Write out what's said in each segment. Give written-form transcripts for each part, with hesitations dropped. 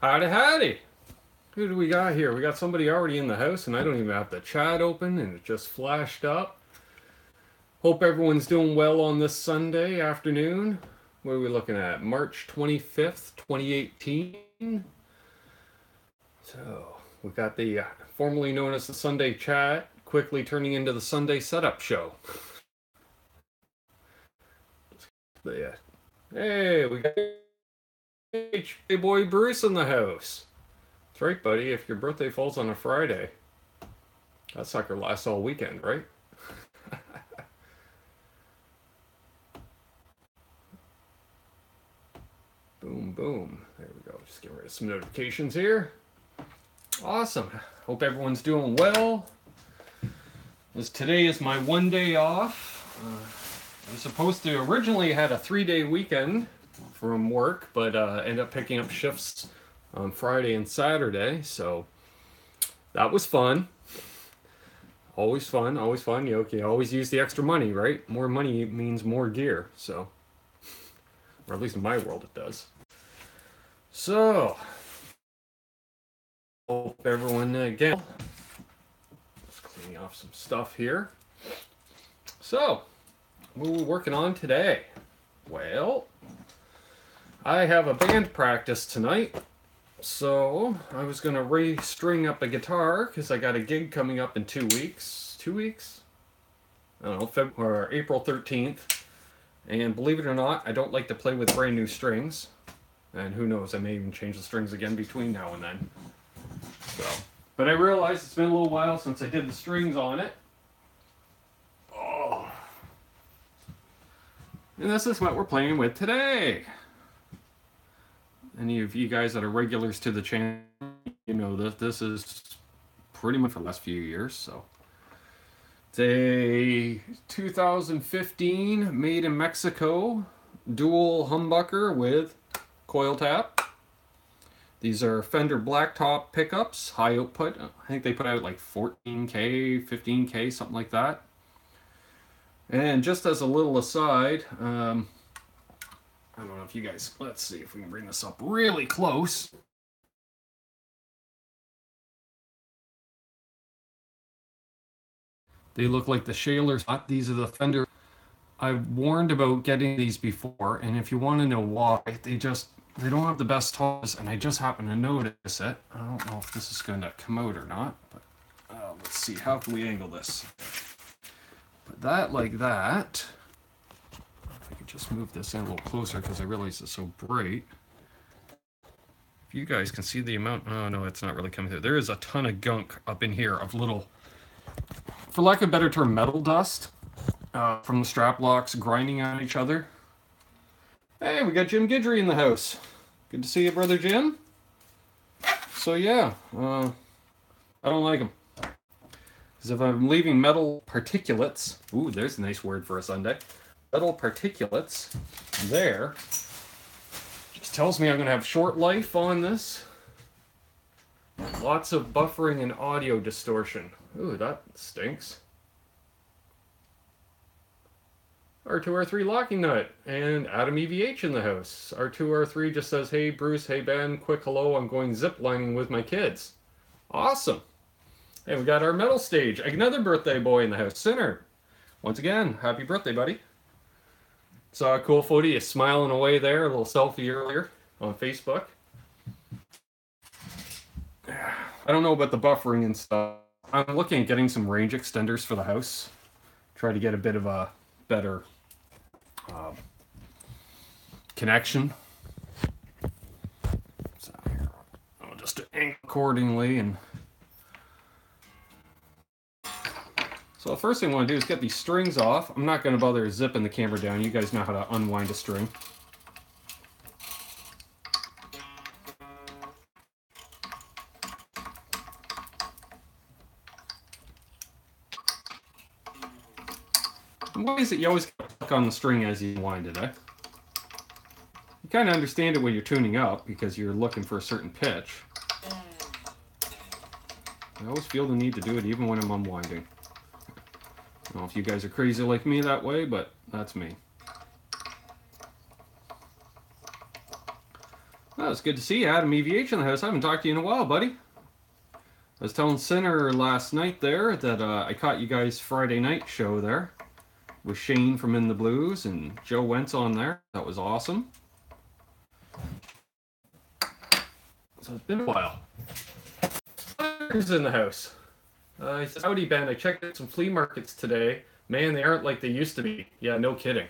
Howdy, howdy. Who do we got here? We got somebody already in the house, and I don't even have the chat open, and it just flashed up. Hope everyone's doing well on this Sunday afternoon. What are we looking at? March 25th, 2018. So, we got the formerly known as the Sunday chat, quickly turning into the Sunday setup show. Hey, we got Hey boy Bruce in the house. That's right, buddy. If your birthday falls on a Friday, that sucker lasts all weekend, right? Boom, boom. There we go. Just getting rid of some notifications here. Awesome. Hope everyone's doing well. As today is my one day off. I was supposed to originally had a 3-day weekend from work, but ended up picking up shifts on Friday and Saturday, so that was fun. Always fun, always fun. You always use the extra money, right? More money means more gear, so, or at least in my world it does. So, hope everyone again. Just cleaning off some stuff here. So, what are we working on today? Well, I have a band practice tonight, so I was going to re-string up a guitar because I got a gig coming up in 2 weeks. 2 weeks? I don't know, February or April 13th. And believe it or not, I don't like to play with brand new strings. And who knows, I may even change the strings again between now and then. So, but I realized it's been a little while since I did the strings on it. Oh. And this is what we're playing with today. Any of you guys that are regulars to the channel, you know that this is pretty much for the last few years. So it's a 2015 made in Mexico dual humbucker with coil tap. These are Fender blacktop pickups, high output. I think they put out like 14K, 15K, something like that. And just as a little aside, I don't know if you guys, let's see if we can bring this up really close. They look like the Shalers. These are the Fender. I've warned about getting these before, and if you want to know why, they don't have the best tones, and I just happen to notice it. I don't know if this is going to come out or not, but let's see. How can we angle this? Put that like that. Just move this in a little closer because I realize it's so bright. If you guys can see the amount, oh no, it's not really coming through. There is a ton of gunk up in here of little, for lack of a better term, metal dust from the strap locks grinding on each other. Hey, we got Jim Guidry in the house. Good to see you, brother Jim. So yeah, I don't like them. Because if I'm leaving metal particulates, ooh, there's a nice word for a Sunday. Metal particulates there just tells me I'm going to have short life on this. Lots of buffering and audio distortion. Ooh, that stinks. R2R3 locking nut and Adam EVH in the house. R2R3 just says, hey Bruce, hey Ben, quick hello, I'm going ziplining with my kids. Awesome. And we got our metal stage. Another birthday boy in the house, Sinner. Once again, happy birthday, buddy. Saw a cool photo, you smiling away there, a little selfie earlier on Facebook. I don't know about the buffering and stuff. I'm looking at getting some range extenders for the house. Try to get a bit of a better connection. So here, I'll just angle accordingly. And so the first thing I want to do is get these strings off. I'm not going to bother zipping the camera down. You guys know how to unwind a string. And why is it you always get stuck on the string as you wind it, eh? You kind of understand it when you're tuning up because you're looking for a certain pitch. I always feel the need to do it even when I'm unwinding. I don't know if you guys are crazy like me that way, but that's me. Well, it's good to see you, Adam EVH in the house. I haven't talked to you in a while, buddy. I was telling Sinner last night there that I caught you guys Friday night show there with Shane from In the Blues and Joe Wentz on there. That was awesome. So it's been a while. Who's in the house? He says, howdy, Ben. I checked out some flea markets today. Man, they aren't like they used to be. Yeah, no kidding.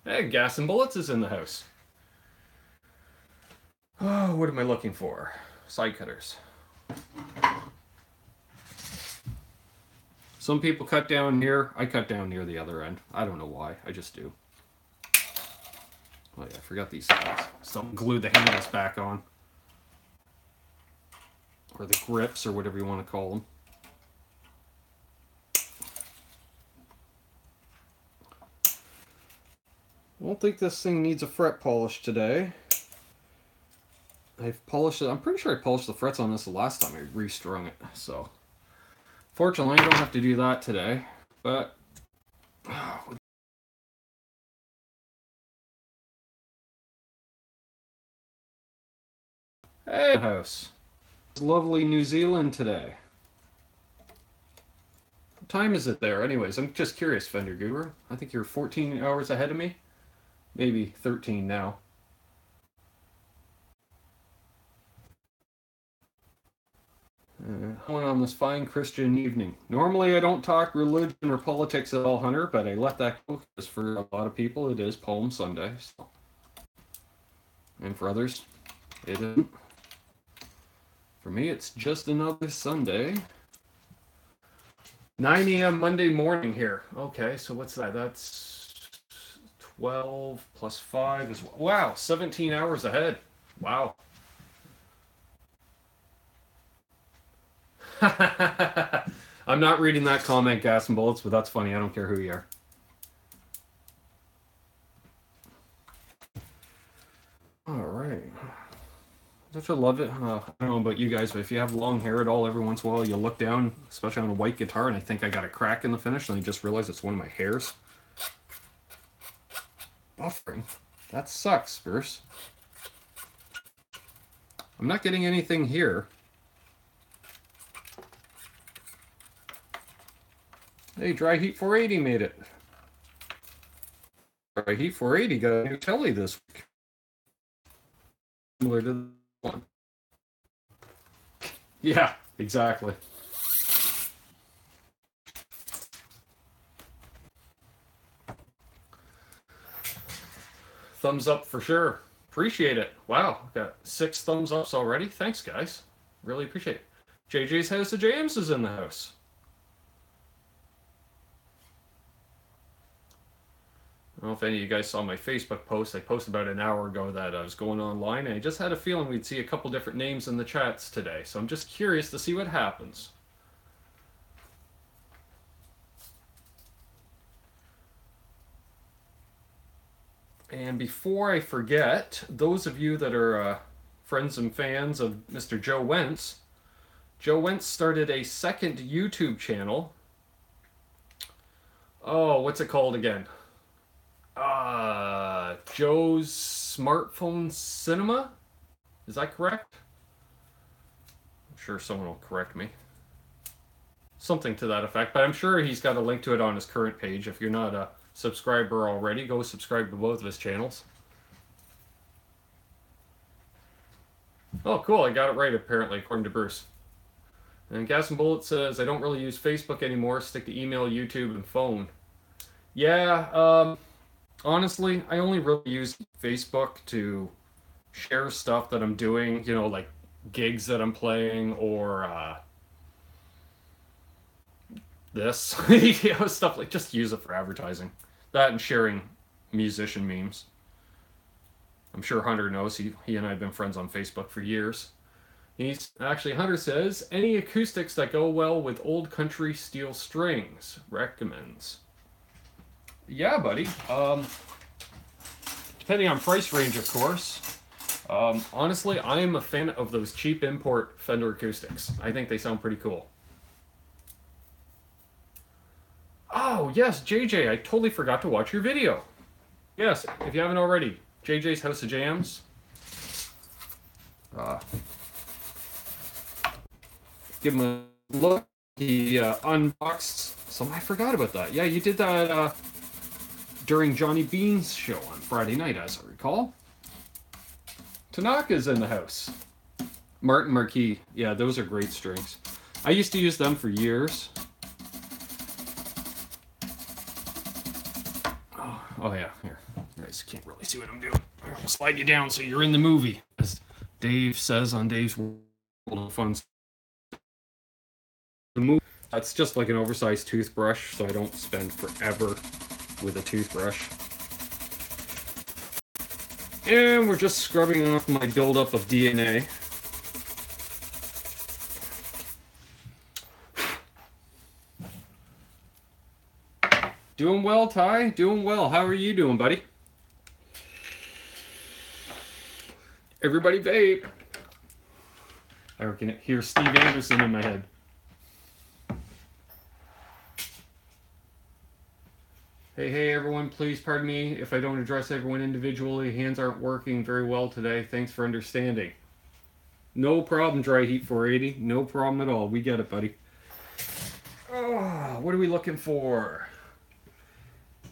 Hey, Gas and Bullets is in the house. Oh, what am I looking for? Side cutters. Some people cut down here. I cut down near the other end. I don't know why. I just do. Oh yeah, I forgot these sides. Someone glued the handles back on. Or the grips, or whatever you want to call them. I don't think this thing needs a fret polish today. I've polished it. I'm pretty sure I polished the frets on this the last time I restrung it. So, fortunately, I don't have to do that today. But, hey, house. It's lovely New Zealand today. What time is it there? Anyways, I'm just curious, Fender Guru. I think you're 14 hours ahead of me. Maybe 13 now. On this fine Christian evening. Normally I don't talk religion or politics at all, Hunter, but I let that go because for a lot of people it is Palm Sunday. So. And for others, it isn't. For me, it's just another Sunday. 9 a.m. Monday morning here. Okay, so what's that? That's 12 plus 5 is... Wow, 17 hours ahead. Wow. I'm not reading that comment, Gas and Bullets, but that's funny. I don't care who you are. All right. Don't you love it? I don't know about you guys, but if you have long hair at all, every once in a while you look down, especially on a white guitar, and I think I got a crack in the finish, and I just realized it's one of my hairs. Buffering. That sucks, Spurs. I'm not getting anything here. Hey, Dry Heat 480 made it. Dry Heat 480 got a new Tele this week. Similar to this one. Yeah, exactly. Thumbs up for sure. Appreciate it. Wow, got 6 thumbs ups already. Thanks, guys. Really appreciate it. JJ's House of James is in the house. I don't know if any of you guys saw my Facebook post. I posted about an hour ago that I was going online, and I just had a feeling we'd see a couple different names in the chats today. So I'm just curious to see what happens. And before I forget, those of you that are friends and fans of Mr. Joe Wentz started a second YouTube channel. Oh, what's it called again? Joe's Smartphone Cinema? Is that correct? I'm sure someone will correct me. Something to that effect, but I'm sure he's got a link to it on his current page. If you're not a subscriber already, go subscribe to both of his channels. Oh, cool. I got it right, apparently, according to Bruce. And Gas and Bullet says, I don't really use Facebook anymore. Stick to email, YouTube, and phone. Yeah, honestly, I only really use Facebook to share stuff that I'm doing, you know, like gigs that I'm playing or this, you know, stuff like, just use it for advertising. That and sharing musician memes. I'm sure Hunter knows, he and I have been friends on Facebook for years. Hunter says, any acoustics that go well with old country steel strings, recommends. Yeah, buddy. Depending on price range, of course. Honestly, I am a fan of those cheap import Fender acoustics. I think they sound pretty cool. Oh, yes, JJ, I totally forgot to watch your video. Yes, if you haven't already, JJ's House of Jams. give him a look. He unboxed some. I forgot about that. Yeah, you did that during Johnny Bean's show on Friday night, as I recall. Tanaka's in the house. Martin Marquis. Yeah, those are great strings. I used to use them for years. Oh yeah, here. You guys can't really see what I'm doing. I'll slide you down so you're in the movie. As Dave says on Dave's World of Fun. The movie, that's just like an oversized toothbrush, so I don't spend forever with a toothbrush. And we're just scrubbing off my buildup of DNA. Doing well, Ty? Doing well. How are you doing, buddy? Everybody vape. I can hear Steve Anderson in my head. Hey, everyone, please pardon me if I don't address everyone individually. Hands aren't working very well today. Thanks for understanding. No problem, Dry Heat 480. No problem at all. We get it, buddy. Oh, what are we looking for?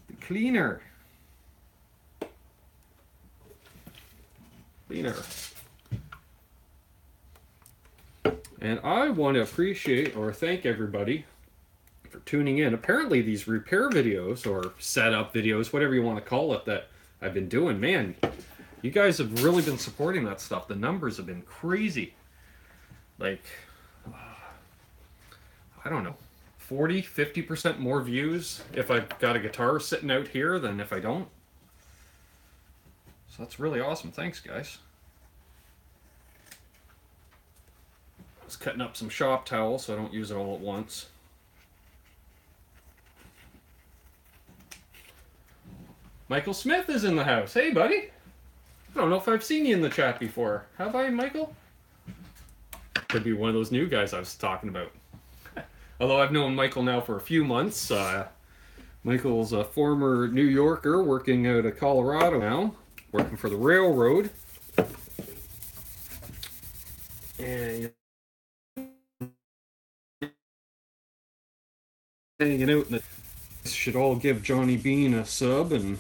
The cleaner. Cleaner. And I want to appreciate or thank everybody for tuning in. Apparently these repair videos or setup videos, whatever you want to call it, that I've been doing, man, you guys have really been supporting that stuff. The numbers have been crazy. Like, I don't know, 40, 50% more views if I've got a guitar sitting out here than if I don't. So that's really awesome. Thanks, guys. I was cutting up some shop towel so I don't use it all at once. Michael Smith is in the house. Hey, buddy. I don't know if I've seen you in the chat before. Have I, Michael? Could be one of those new guys I was talking about. Although I've known Michael now for a few months. Michael's a former New Yorker working out of Colorado now, working for the railroad. And hanging out in the... Should all give Johnny Bean a sub and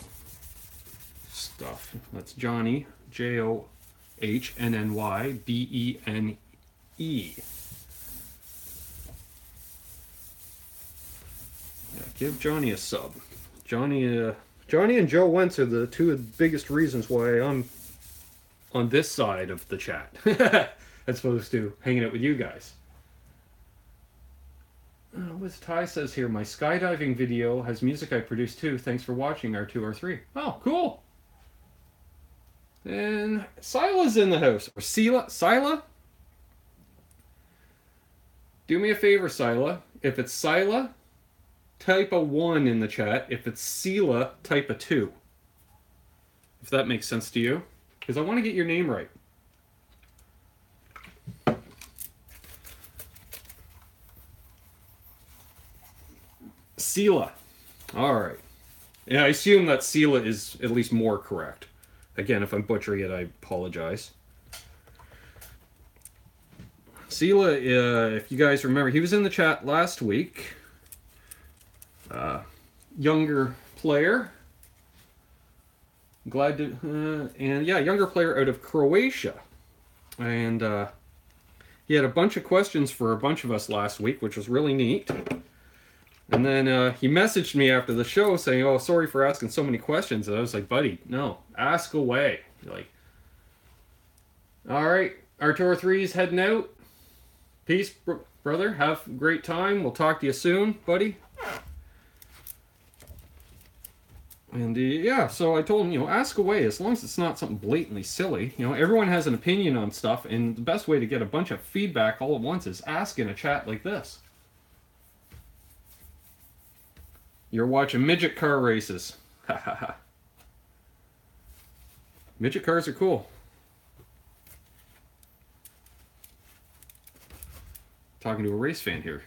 stuff. That's Johnny, Johnhnybene. Yeah, give Johnny a sub. Johnny and Joe Wentz are the two of the biggest reasons why I'm on this side of the chat, as opposed to hanging out with you guys. What Ty says here, my skydiving video has music I produced too. Thanks for watching, R2, R3. Oh, cool. And Sila's in the house. Or Sila? Do me a favor, Sila. If it's Sila, type a 1 in the chat. If it's Sila, type a 2. If that makes sense to you. Because I want to get your name right. Sila. Alright. Yeah, I assume that Sila is at least more correct. Again, if I'm butchering it, I apologize. Sila, if you guys remember, he was in the chat last week. Younger player. Glad to... and yeah, younger player out of Croatia. And he had a bunch of questions for a bunch of us last week, which was really neat. And then he messaged me after the show saying, oh, sorry for asking so many questions. And I was like, buddy, no, ask away. Like, all right, R2 R3's heading out. Peace, brother. Have a great time. We'll talk to you soon, buddy. And yeah, so I told him, you know, ask away as long as it's not something blatantly silly. You know, everyone has an opinion on stuff, and the best way to get a bunch of feedback all at once is ask in a chat like this. You're watching midget car races. Ha ha ha. Midget cars are cool. Talking to a race fan here.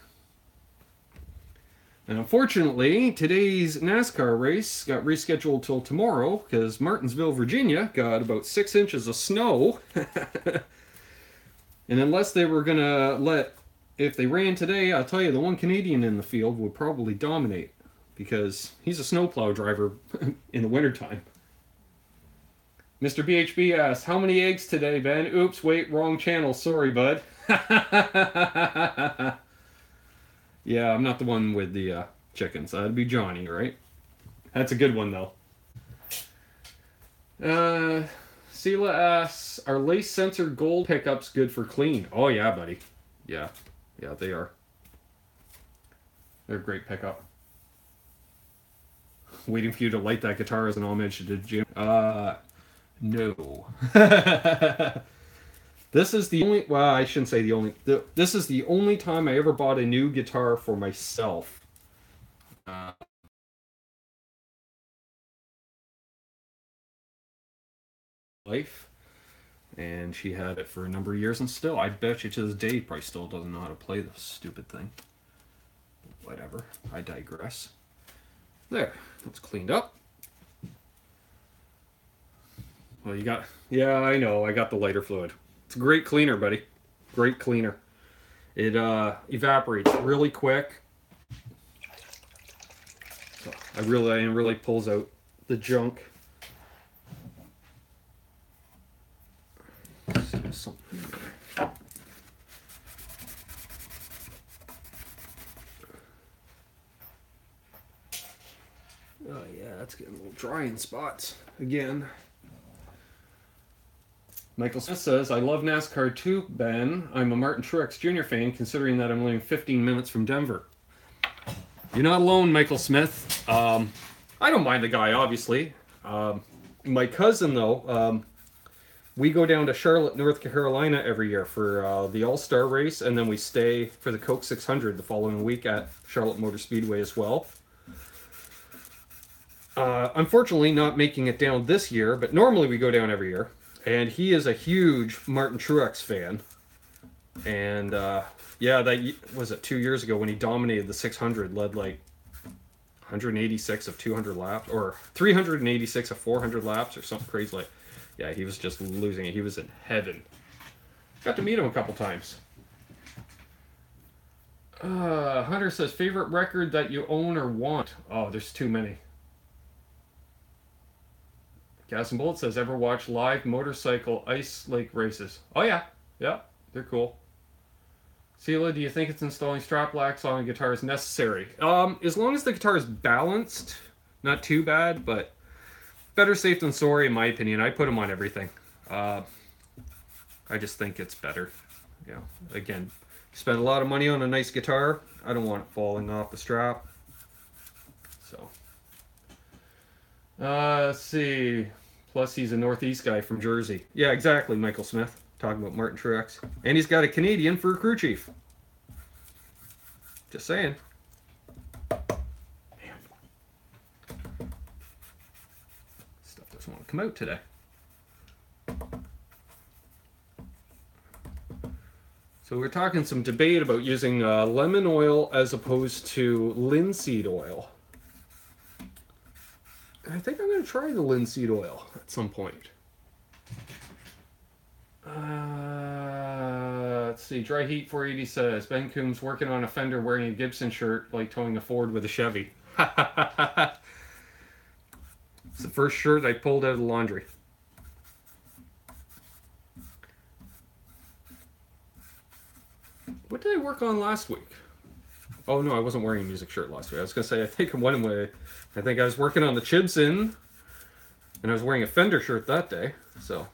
And unfortunately, today's NASCAR race got rescheduled till tomorrow because Martinsville, Virginia got about 6 inches of snow. And unless they were going to let, if they ran today, I'll tell you, the one Canadian in the field would probably dominate because he's a snowplow driver in the wintertime. Mr. BHB asks, how many eggs today, Ben? Oops, wait, wrong channel. Sorry, bud. Yeah, I'm not the one with the chickens. That'd be Johnny, right? That's a good one, though. Sela asks, are lace sensor gold pickups good for clean? Oh, yeah, buddy. Yeah. Yeah, they are. They're a great pickup. Waiting for you to light that guitar as an homage to the gym. No. This is the only, well, I shouldn't say the only, this is the only time I ever bought a new guitar for myself. Life. And she had it for a number of years, and still, I bet you to this day, probably still doesn't know how to play this stupid thing. Whatever. I digress. There. It's cleaned up. Well, you got... Yeah, I know. I got the lighter fluid. It's a great cleaner, buddy. Great cleaner. It evaporates really quick. So it really pulls out the junk. Something there. Oh yeah, that's getting a little dry in spots again. Michael Smith says, I love NASCAR too, Ben. I'm a Martin Truex Jr. fan, considering that I'm only 15 minutes from Denver. You're not alone, Michael Smith. I don't mind the guy, obviously. My cousin, though, we go down to Charlotte, North Carolina every year for the All-Star race, and then we stay for the Coke 600 the following week at Charlotte Motor Speedway as well. Unfortunately, not making it down this year, but normally we go down every year. And he is a huge Martin Truex fan. And yeah, that was it 2 years ago when he dominated the 600, led like 186 of 200 laps, or 386 of 400 laps, or something crazy like. Yeah, he was just losing it. He was in heaven. Got to meet him a couple times. Hunter says, favorite record that you own or want? Oh, there's too many. Gas and Bullet says, ever watch live motorcycle ice lake races? Oh yeah, yeah, they're cool. Sela, do you think it's installing strap locks on a guitar is necessary? As long as the guitar is balanced, not too bad, but better safe than sorry in my opinion. I put them on everything. I just think it's better. You know, again, spend a lot of money on a nice guitar. I don't want it falling off the strap. So. Let's see. Plus, he's a Northeast guy from Jersey. Yeah, exactly, Michael Smith. Talking about Martin Truex. And he's got a Canadian for a crew chief. Just saying. Man. Stuff doesn't want to come out today. So we're talking some debate about using lemon oil as opposed to linseed oil. I think I'm going to try the linseed oil at some point. Let's see. Dry Heat 480 says, Ben Coombs working on a Fender wearing a Gibson shirt like towing a Ford with a Chevy. It's the first shirt I pulled out of the laundry. What did I work on last week? Oh no, I wasn't wearing a music shirt last week. I was going to say, I think I was working on the Chibson, and I was wearing a Fender shirt that day, so.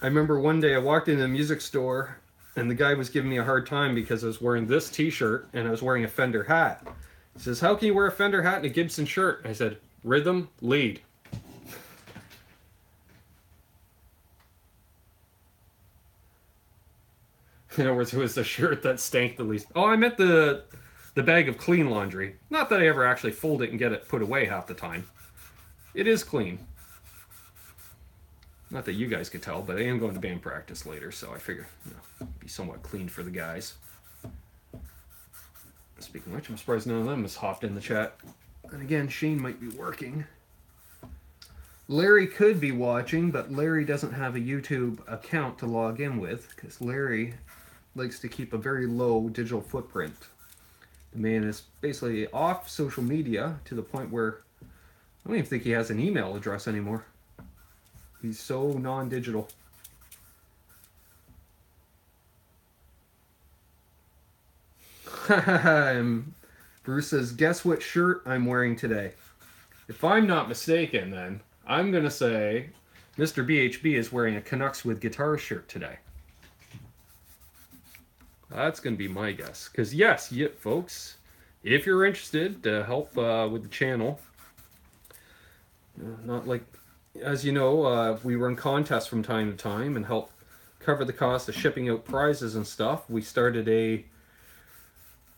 I remember one day I walked into a music store, and the guy was giving me a hard time because I was wearing this t-shirt, and I was wearing a Fender hat. He says, how can you wear a Fender hat and a Gibson shirt? I said, rhythm, lead. In other words, it was the shirt that stank the least. Oh, I meant the bag of clean laundry. Not that I ever actually fold it and get it put away half the time. It is clean. Not that you guys could tell, but I am going to band practice later, so I figure, you know, be somewhat clean for the guys. Speaking of which, I'm surprised none of them has hopped in the chat. And again, Shane might be working. Larry could be watching, but Larry doesn't have a YouTube account to log in with because Larry likes to keep a very low digital footprint. The man is basically off social media to the point where I don't even think he has an email address anymore. He's so non-digital. And Bruce says, guess what shirt I'm wearing today? If I'm not mistaken, then I'm going to say Mr. BHB is wearing a Canucks with Guitars shirt today. That's going to be my guess. Because yes, folks, if you're interested to help with the channel, not like, as you know, we run contests from time to time and help cover the cost of shipping out prizes and stuff. We started a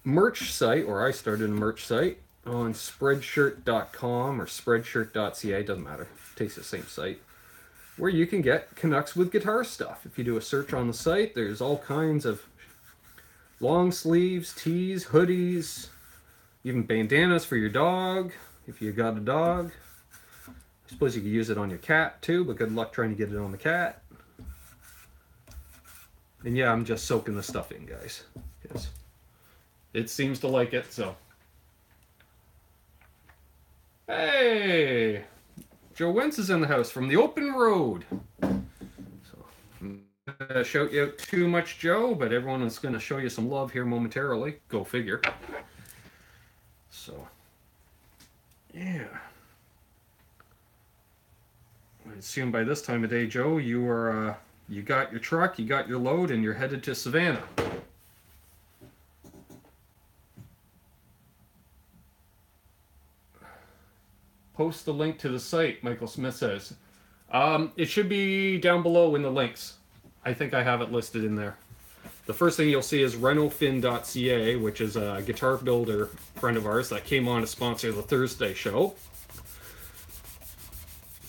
merch site, or I started a merch site on spreadshirt.com or spreadshirt.ca, doesn't matter, it takes the same site, where you can get Canucks with Guitar stuff. If you do a search on the site, there's all kinds of long sleeves, tees, hoodies, even bandanas for your dog, if you got a dog. I suppose you could use it on your cat too, but good luck trying to get it on the cat. And yeah, I'm just soaking the stuff in, guys. Yes. It seems to like it, so. Hey! Joe Wentz is in the house from the open road. So, I'm not going to shout you out too much, Joe, but everyone is going to show you some love here momentarily. Go figure. So, yeah. I assume by this time of day, Joe, you are you got your truck, you got your load, and you're headed to Savannah. Post the link to the site, Michael Smith says. It should be down below in the links. I think I have it listed in there. The first thing you'll see is renofin.ca, which is a guitar builder friend of ours that came on to sponsor the Thursday show.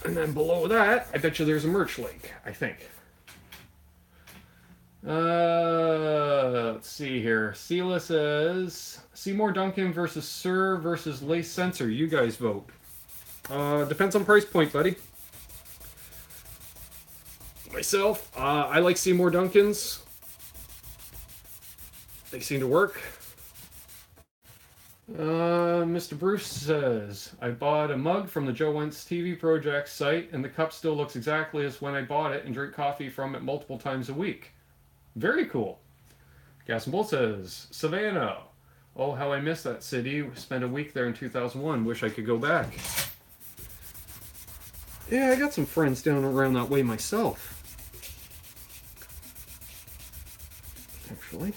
And then below that, I bet you there's a merch link, I think. Let's see here. Sela says, Seymour Duncan versus Sir versus Lace Sensor. You guys vote. Depends on price point, buddy. Myself, I like Seymour Duncans. They seem to work. Mr. Bruce says, I bought a mug from the Joe Wentz TV Project site, and the cup still looks exactly as when I bought it and drink coffee from it multiple times a week. Very cool. Gas and Bolt says, Savannah. Oh, how I miss that city. We spent a week there in 2001. Wish I could go back. Yeah, I got some friends down around that way myself. Actually.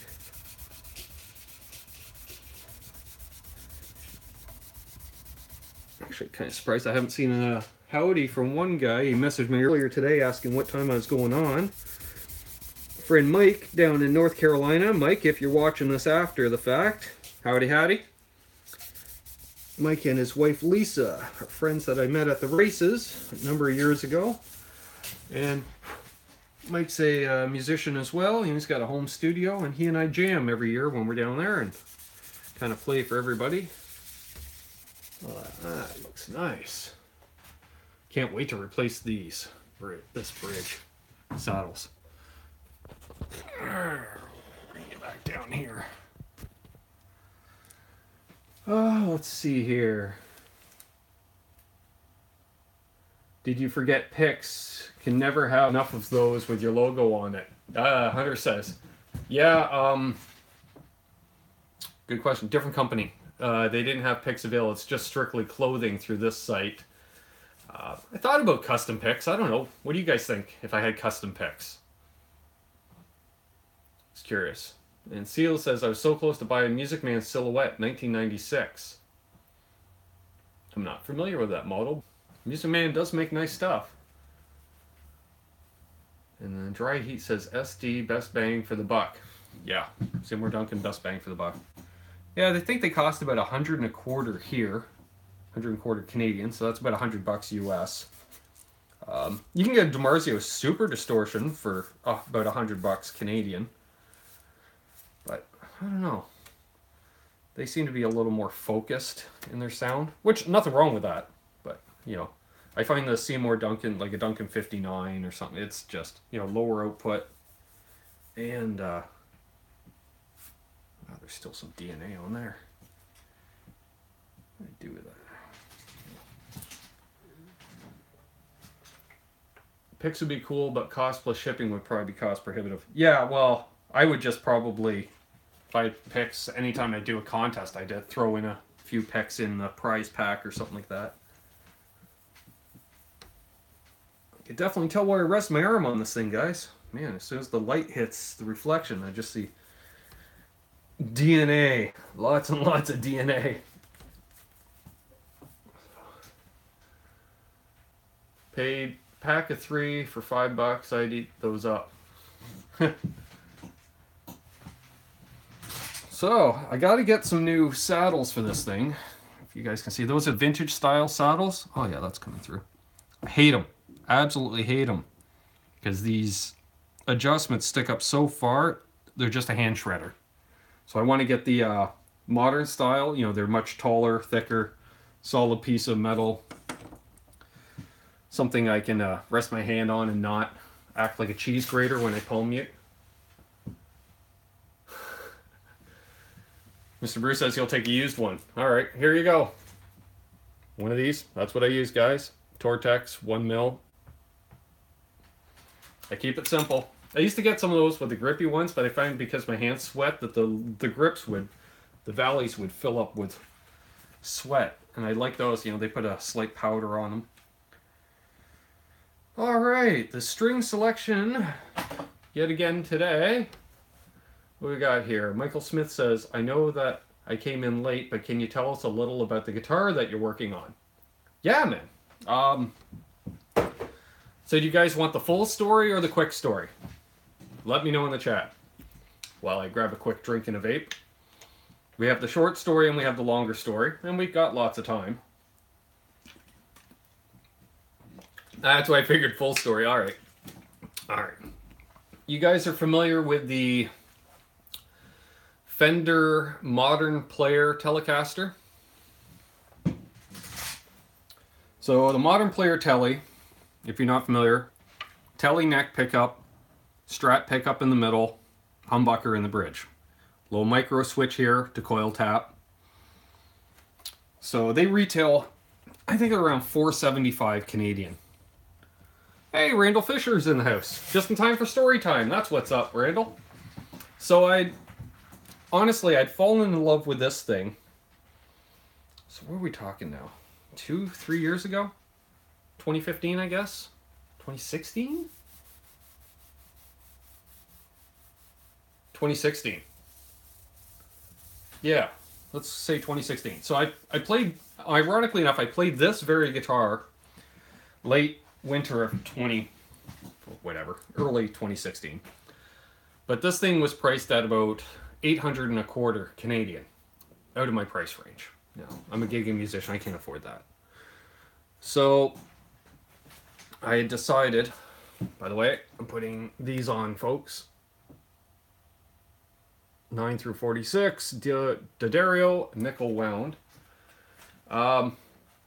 Kind of surprised I haven't seen a howdy from one guy. He messaged me earlier today asking what time I was going on. Friend Mike down in North Carolina. Mike, if you're watching this after the fact, howdy. Mike and his wife Lisa are friends that I met at the races a number of years ago. And Mike's a musician as well. He's got a home studio, and he and I jam every year when we're down there and kind of play for everybody. That looks nice. Can't wait to replace this bridge. Saddles. Bring it back down here. Let's see here. Did you forget picks? Can never have enough of those with your logo on it. Hunter says. Yeah, good question. Different company. They didn't have picks available. It's just strictly clothing through this site. I thought about custom picks. I don't know. What do you guys think if I had custom picks? Just curious. And Seal says, I was so close to buy a Music Man Silhouette 1996. I'm not familiar with that model. Music Man does make nice stuff. And then Dry Heat says, SD, best bang for the buck. Yeah, Seymour Duncan, best bang for the buck. Yeah, they think they cost about $125 here, $125 Canadian, so that's about $100 US. You can get a DiMarzio Super Distortion for about $100 Canadian, but I don't know. They seem to be a little more focused in their sound, which nothing wrong with that, but you know, I find the Seymour Duncan, like a Duncan 59 or something, it's just, you know, lower output. And oh, there's still some DNA on there. What do I do with that? Picks would be cool, but cost plus shipping would probably be cost prohibitive. Yeah, well, I would just probably, if I had picks, anytime I do a contest, I'd throw in a few picks in the prize pack or something like that. I can definitely tell where I rest my arm on this thing, guys. Man, as soon as the light hits the reflection, I just see DNA. Lots and lots of DNA. Paid pack of 3 for $5. I'd eat those up. So, I gotta get some new saddles for this thing. If you guys can see, those are vintage style saddles. Oh yeah, that's coming through. I hate them. Absolutely hate them. Because these adjustments stick up so far, they're just a hand shredder. So I want to get the modern style. You know, they're much taller, thicker, solid piece of metal. Something I can rest my hand on and not act like a cheese grater when I palm mute. Mr. Bruce says he'll take a used one. All right, here you go. One of these. That's what I use, guys. Tortex 1 mil. I keep it simple. I used to get some of those with the grippy ones, but I find because my hands sweat that the grips would, the valleys would fill up with sweat. And I like those, you know, they put a slight powder on them. All right, the string selection yet again today. What do we got here? Michael Smith says, I know that I came in late, but can you tell us a little about the guitar that you're working on? Yeah, man. So do you guys want the full story or the quick story? Let me know in the chat while I grab a quick drink and a vape. We have the short story and we have the longer story, and we've got lots of time. That's why I figured full story. All right. All right. You guys are familiar with the Fender Modern Player Telecaster? So the Modern Player Tele, if you're not familiar, Tele neck pickup, Strat pickup in the middle, humbucker in the bridge. Little micro switch here to coil tap. So they retail, I think, around $475 Canadian. Hey, Randall Fisher's in the house. Just in time for story time. That's what's up, Randall. So honestly, I'd fallen in love with this thing. So what are we talking now? 2-3 years ago? 2015, I guess? 2016? 2016. Yeah, let's say 2016. So I played, ironically enough, I played this very guitar late winter of early 2016. But this thing was priced at about $825 Canadian, out of my price range. No, I'm a gigging musician, I can't afford that. So I had decided, by the way, I'm putting these on, folks. 9 through 46, D'Addario, nickel wound.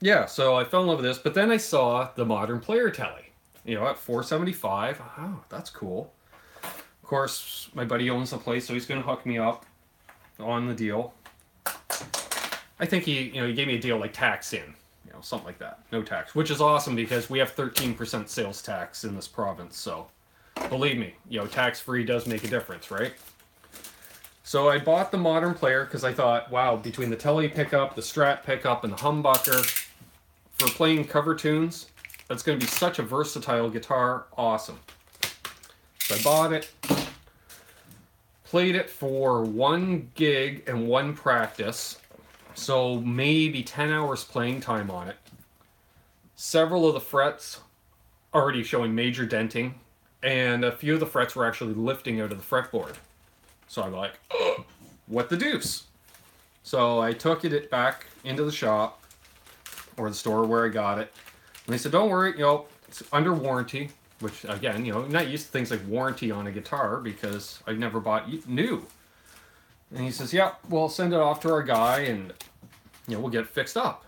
Yeah, so I fell in love with this, but then I saw the Modern Player Tele, you know, at $475. Oh, that's cool. Of course, my buddy owns the place, so he's going to hook me up on the deal. I think he gave me a deal like tax in, you know, something like that. No tax, which is awesome because we have 13% sales tax in this province. So believe me, you know, tax-free does make a difference, right? So I bought the Modern Player because I thought, wow, between the Tele pickup, the Strat pickup, and the humbucker, for playing cover tunes, that's going to be such a versatile guitar. Awesome. So I bought it, played it for 1 gig and 1 practice, so maybe 10 hours playing time on it. Several of the frets already showing major denting, and a few of the frets were actually lifting out of the fretboard. So I'm like, oh, what the deuce? So I took it back into the shop, or the store where I got it, and they said, don't worry, you know, it's under warranty, which again, you know, I'm not used to things like warranty on a guitar because I've never bought new. And he says, yeah, we'll send it off to our guy and, you know, we'll get it fixed up.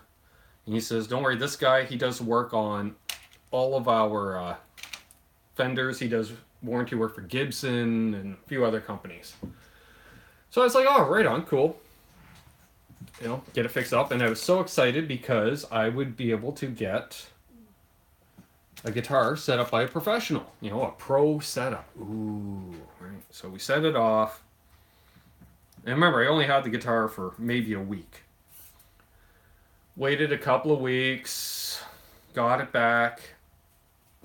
And he says, don't worry, this guy, he does work on all of our Fenders. He does warranty work for Gibson and a few other companies. So I was like, oh, right on, cool. You know, get it fixed up. And I was so excited because I would be able to get a guitar set up by a professional, you know, a pro setup. Ooh, right. So we set it off. And remember, I only had the guitar for maybe a week. Waited a couple of weeks, got it back,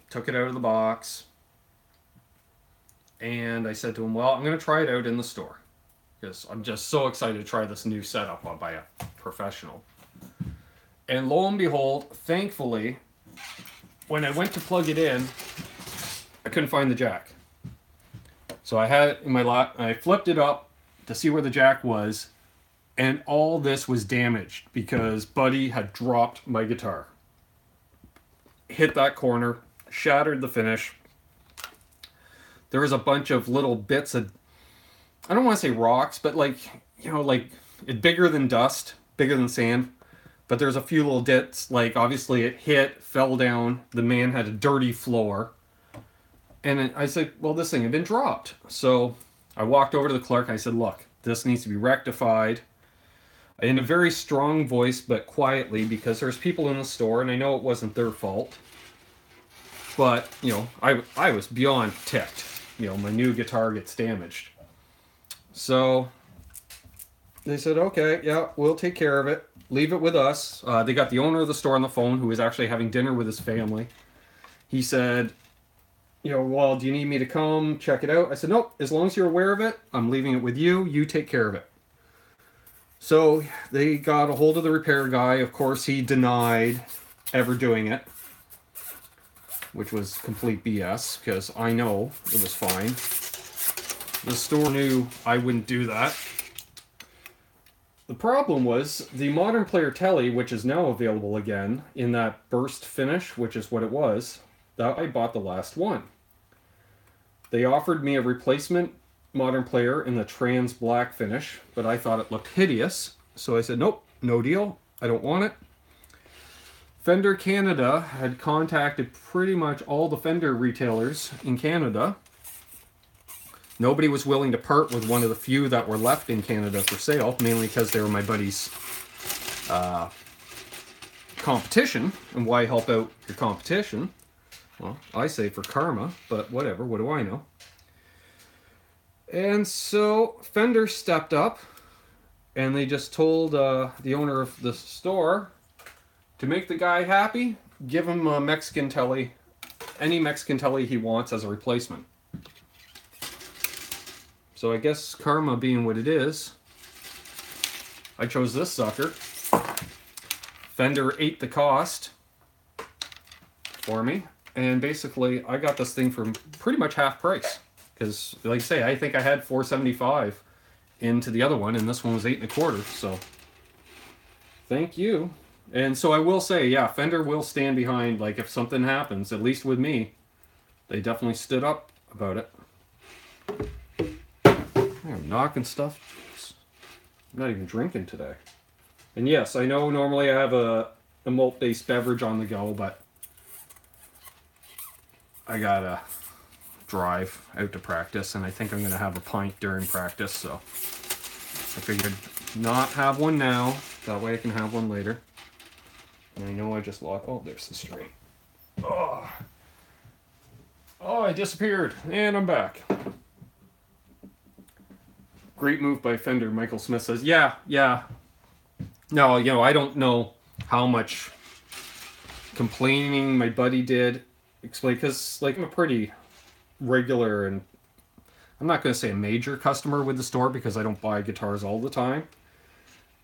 took it out of the box, and I said to him, well, I'm going to try it out in the store because I'm just so excited to try this new setup by a professional. And lo and behold, thankfully, when I went to plug it in, I couldn't find the jack. So I had it in my lap, and I flipped it up to see where the jack was, and all this was damaged because Buddy had dropped my guitar. Hit that corner, shattered the finish. There was a bunch of little bits of, I don't want to say rocks, but like, you know, like it's bigger than dust, bigger than sand. But there's a few little dents, like obviously it hit, fell down. The man had a dirty floor. And I said, well, this thing had been dropped. So I walked over to the clerk. I said, look, this needs to be rectified. In a very strong voice, but quietly, because there's people in the store, and I know it wasn't their fault. But, you know, I was beyond ticked. You know, my new guitar gets damaged. So they said, okay, yeah, we'll take care of it. Leave it with us. They got the owner of the store on the phone, who was actually having dinner with his family. He said, you know, well, do you need me to come check it out? I said, nope, as long as you're aware of it, I'm leaving it with you. You take care of it. So they got a hold of the repair guy. Of course, he denied ever doing it, which was complete BS, because I know it was fine. The store knew I wouldn't do that. The problem was the Modern Player Tele, which is now available again in that burst finish, which is what it was, that I bought the last one. They offered me a replacement Modern Player in the trans black finish, but I thought it looked hideous, so I said, nope, no deal, I don't want it. Fender Canada had contacted pretty much all the Fender retailers in Canada. Nobody was willing to part with one of the few that were left in Canada for sale, mainly because they were my buddy's competition. And why help out your competition? Well, I say for karma, but whatever, what do I know? And so Fender stepped up, and they just told the owner of the store to make the guy happy, give him a Mexican Tele, any Mexican Tele he wants as a replacement. So I guess karma being what it is, I chose this sucker. Fender ate the cost for me, and basically I got this thing for pretty much half price. Because, like I say, I think I had $475 into the other one, and this one was $8 1/4. So, thank you. And so I will say, yeah, Fender will stand behind. Like if something happens, at least with me, they definitely stood up about it. I'm knocking stuff. I'm not even drinking today. And yes, I know normally I have a malt-based beverage on the go, but I gotta drive out to practice, and I think I'm gonna have a pint during practice, so I figured not have one now, that way I can have one later. And I know I just lost, oh, there's the string. Oh, I disappeared, and I'm back. Great move by Fender, Michael Smith says. Yeah. No, you know, I don't know how much complaining my buddy did, explain, because like I'm a pretty regular, and I'm not going to say a major customer with the store because I don't buy guitars all the time,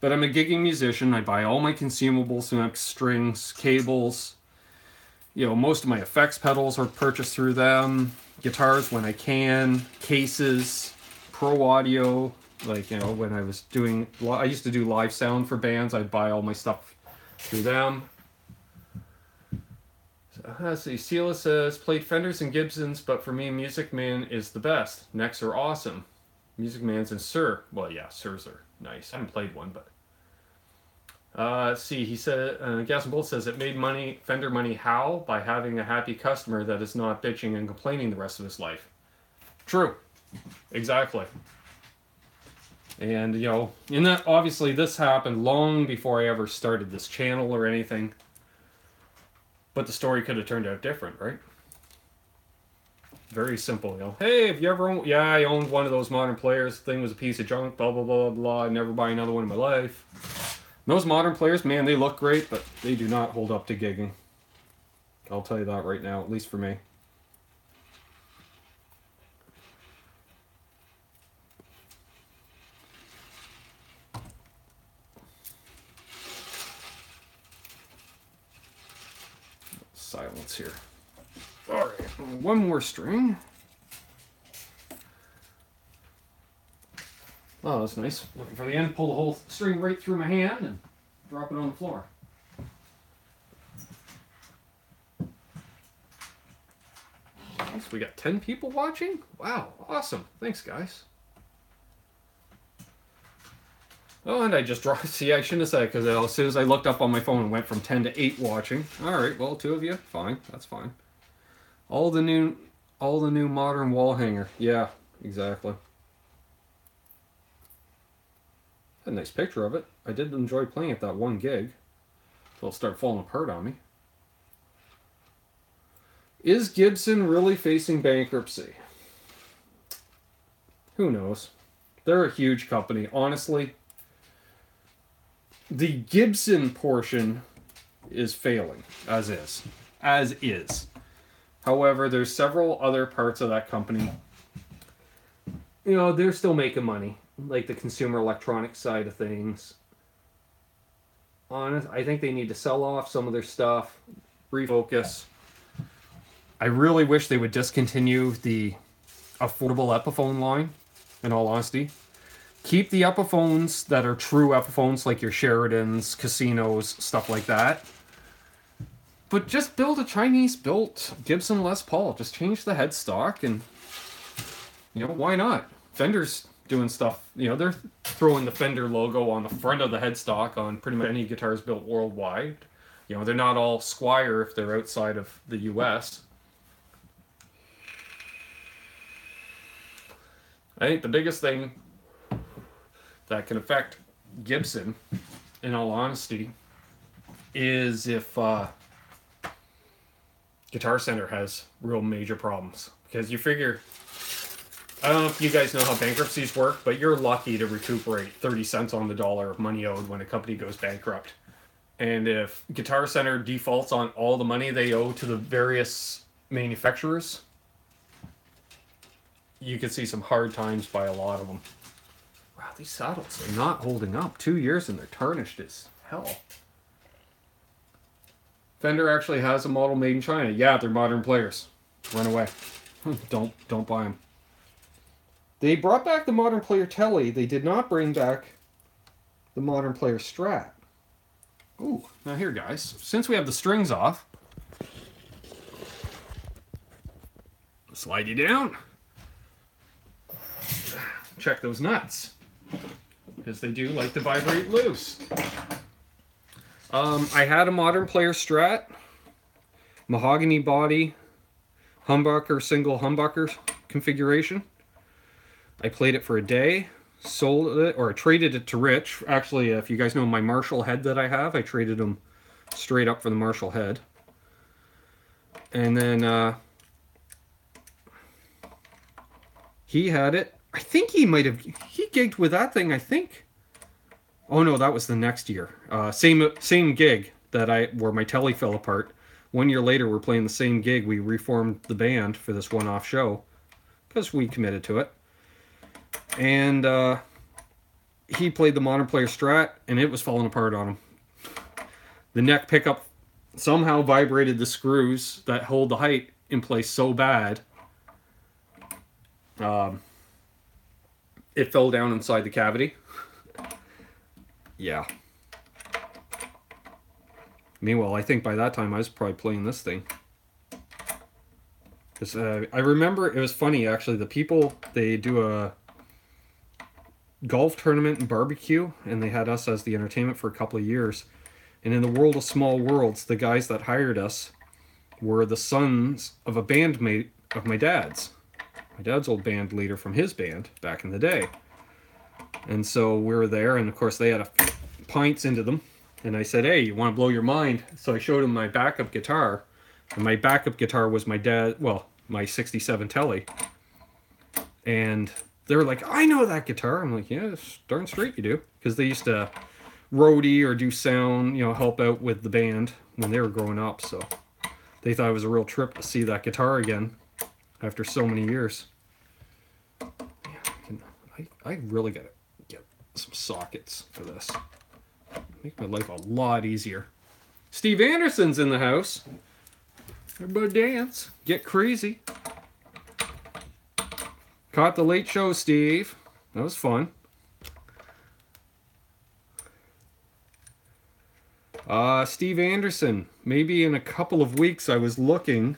but I'm a gigging musician. I buy all my consumables, like strings, cables, you know, most of my effects pedals are purchased through them, guitars when I can, cases, pro audio, like, you know, when I was doing, I used to do live sound for bands, I'd buy all my stuff through them. Let's see, Sela says, played Fenders and Gibsons, but for me, Music Man is the best. Necks are awesome. Music Man's and Sir. Well, yeah, Sirs are nice. I haven't played one, but... Let's see. He said, Gas and Bolt says it made money, Fender money. How? By having a happy customer that is not bitching and complaining the rest of his life. True. Exactly. And, you know, and that, obviously this happened long before I ever started this channel or anything. But the story could have turned out different, right? Very simple, you know. Hey, have you ever owned... Yeah, I owned one of those Modern Players. The thing was a piece of junk, blah, blah, blah, blah. I'd never buy another one in my life. Those Modern Players, man, they look great, but they do not hold up to gigging. I'll tell you that right now, at least for me. Silence here. All right, one more string. Oh, that's nice. Looking for the end, pull the whole string right through my hand and drop it on the floor. Nice. We got 10 people watching? Wow, awesome. Thanks, guys. Oh, and I just dropped. See, I shouldn't have said it because as soon as I looked up on my phone, it went from 10 to 8 watching. All right, well, 2 of you, fine. That's fine. All the new modern wall hanger. Yeah, exactly. A nice picture of it. I did enjoy playing at that 1 gig. It'll start falling apart on me. Is Gibson really facing bankruptcy? Who knows? They're a huge company. Honestly, the Gibson portion is failing, as is. As is. However, there's several other parts of that company. You know, they're still making money. Like the consumer electronics side of things. I think they need to sell off some of their stuff, refocus. I really wish they would discontinue the affordable Epiphone line, in all honesty. Keep the Epiphones that are true Epiphones, like your Sheridans, Casinos, stuff like that. But just build a Chinese-built Gibson Les Paul. Just change the headstock and, you know, why not? Fender's doing stuff, you know, they're throwing the Fender logo on the front of the headstock on pretty much any guitars built worldwide. You know, they're not all Squier if they're outside of the US. I think the biggest thing that can affect Gibson, in all honesty, is if Guitar Center has real major problems. Because you figure, I don't know if you guys know how bankruptcies work, but you're lucky to recuperate 30 cents on the dollar of money owed when a company goes bankrupt. And if Guitar Center defaults on all the money they owe to the various manufacturers, you could see some hard times by a lot of them. Wow, these saddles are not holding up. 2 years and they're tarnished as hell. Fender actually has a model made in China. Yeah, they're Modern Players. Run away. Don't buy them. They brought back the Modern Player Tele. They did not bring back the Modern Player Strat. Ooh, now here, guys. Since we have the strings off, slide you down. Check those nuts, because they do like to vibrate loose. I had a Modern Player Strat, mahogany body, humbucker, single humbucker configuration. I played it for a day, sold it, or I traded it to Rich. Actually, if you guys know my Marshall head that I have, I traded him straight up for the Marshall head. And then he had it. I think he gigged with that thing, I think. Oh no, that was the next year. Same gig where my Tele fell apart. 1 year later, we're playing the same gig. We reformed the band for this one-off show because we committed to it. And he played the Modern Player Strat, and it was falling apart on him. The neck pickup somehow vibrated the screws that hold the height in place so bad. It fell down inside the cavity. Yeah. Meanwhile, I think by that time I was probably playing this thing. Because I remember, it was funny actually, the people, they do golf tournament and barbecue, and they had us as the entertainment for a couple of years. And in the world of small worlds, the guys that hired us were the sons of a bandmate of my dad's. My dad's old band leader from his band back in the day. And so we were there, and of course they had pints into them. And I said, hey, you want to blow your mind? So I showed him my backup guitar. And my backup guitar was my dad, well, my 67 Tele. And they were like, I know that guitar. I'm like, yeah, darn straight you do. Because they used to roadie or do sound, help out with the band when they were growing up. So they thought it was a real trip to see that guitar again after so many years. I really got to get some sockets for this. Make my life a lot easier. Steve Anderson's in the house. Everybody dance. Get crazy. Caught the late show, Steve. That was fun. Steve Anderson. Maybe in a couple of weeks I was looking.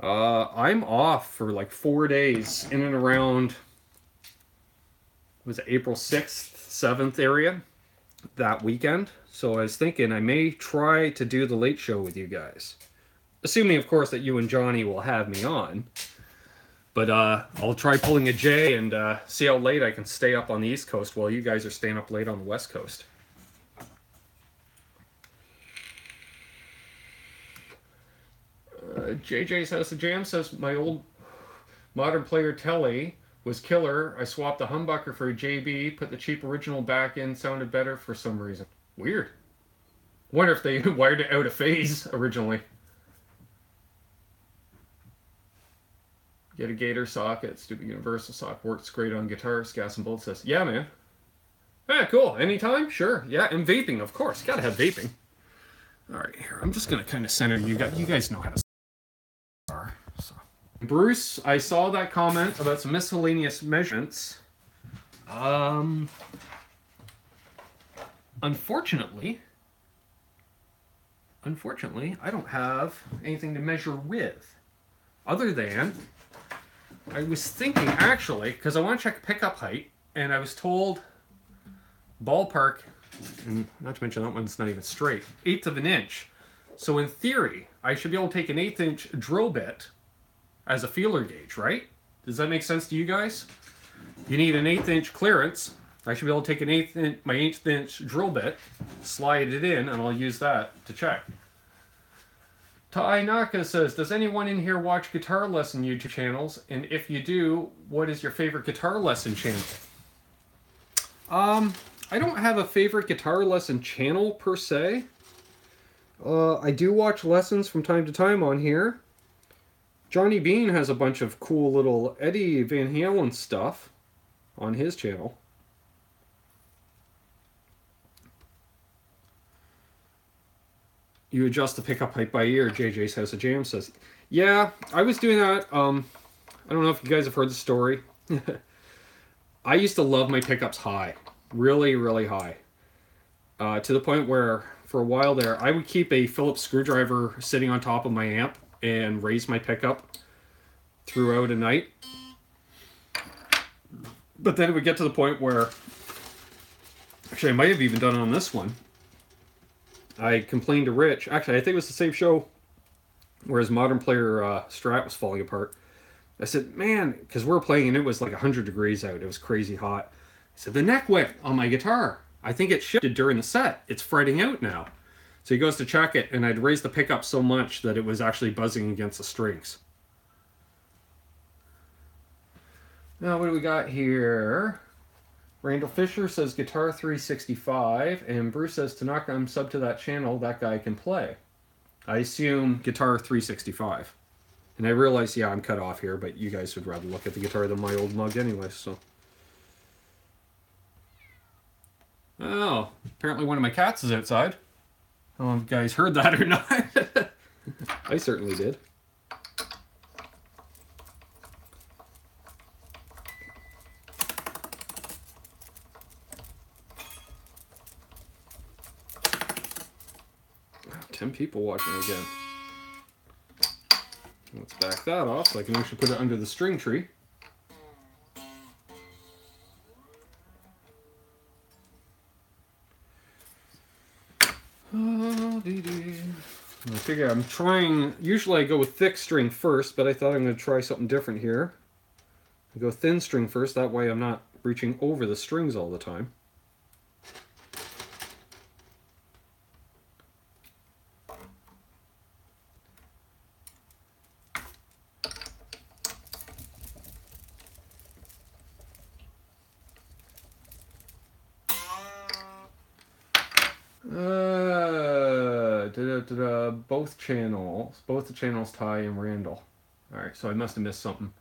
I'm off for like 4 days in and around, was it April 6th, 7th area that weekend. So I was thinking I may try to do the late show with you guys. Assuming, of course, that you and Johnny will have me on. But I'll try pulling a J and see how late I can stay up on the East Coast while you guys are staying up late on the West Coast. JJ's House of Jam says, my old modern player Tele was killer. I swapped the humbucker for a JB, put the cheap original back in, sounded better for some reason. Weird. Wonder if they wired it out of phase originally. Get a Gator socket, stupid universal socket, works great on guitars. Gas and Bolt says, yeah, man. Ah, cool. Anytime? Sure. Yeah, and vaping, of course. Gotta have vaping. All right, here. I'm just gonna kind of center you guys. You guys know how to. So. Bruce, I saw that comment about some miscellaneous measurements. Unfortunately, I don't have anything to measure with, other than I was thinking actually, because I want to check pickup height, and I was told ballpark, and not to mention that one's not even straight, 1/8 of an inch. So in theory, I should be able to take an 1/8 inch drill bit as a feeler gauge, right? Does that make sense to you guys? You need an 1/8 inch clearance. I should be able to take my 1/8 inch drill bit, slide it in, and I'll use that to check. Tai Naka says, does anyone in here watch guitar lesson YouTube channels? And if you do, what is your favorite guitar lesson channel? I don't have a favorite guitar lesson channel per se. I do watch lessons from time to time on here. Johnny Bean has a bunch of cool little Eddie Van Halen stuff on his channel. You adjust the pickup height by ear, JJ's House of Jam says. Yeah, I was doing that. I don't know if you guys have heard the story. I used to love my pickups high. Really, really high. To the point where, for a while there, I would keep a Phillips screwdriver sitting on top of my amp and raise my pickup throughout a night. But then it would get to the point where, actually I might have even done it on this one. I complained to Rich. Actually, I think it was the same show where his modern player Strat was falling apart. I said, man, because we were playing and it was like 100 degrees out. It was crazy hot. I said, the neck width on my guitar, I think it shifted during the set. It's fretting out now. So he goes to check it, and I'd raised the pickup so much that it was actually buzzing against the strings. Now, what do we got here? Randall Fisher says Guitar 365, and Bruce says Tanaka, I'm sub to that channel, that guy can play. I assume Guitar 365. And I realize, yeah, I'm cut off here, but you guys would rather look at the guitar than my old mug anyway, so. Oh, apparently one of my cats is outside. I don't know if you guys heard that or not. I certainly did. Wow, 10 people watching again. Let's back that off so I can actually put it under the string tree. I figure I'm trying, usually I go with thick string first, but I thought I'm going to try something different here. I go thin string first, that way I'm not reaching over the strings all the time. Both the channels Ty and Randall. All right, so I must have missed something.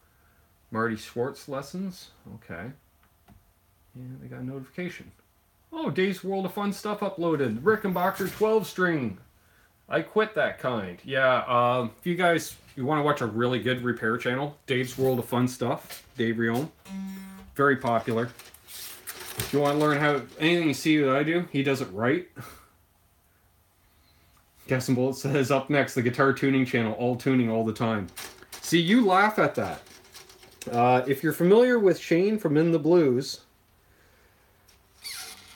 Marty Schwartz lessons, okay. And I got a notification. Oh, Dave's World of Fun stuff uploaded. Rickenbacker 12 string. I quit that kind. Yeah, if you guys want to watch a really good repair channel, Dave's World of Fun stuff, Dave Rion. Very popular. If you want to learn how anything you see that I do, he does it right. Gas and Bullet says, up next, the guitar tuning channel, all tuning all the time. See, you laugh at that. If you're familiar with Shane from In the Blues,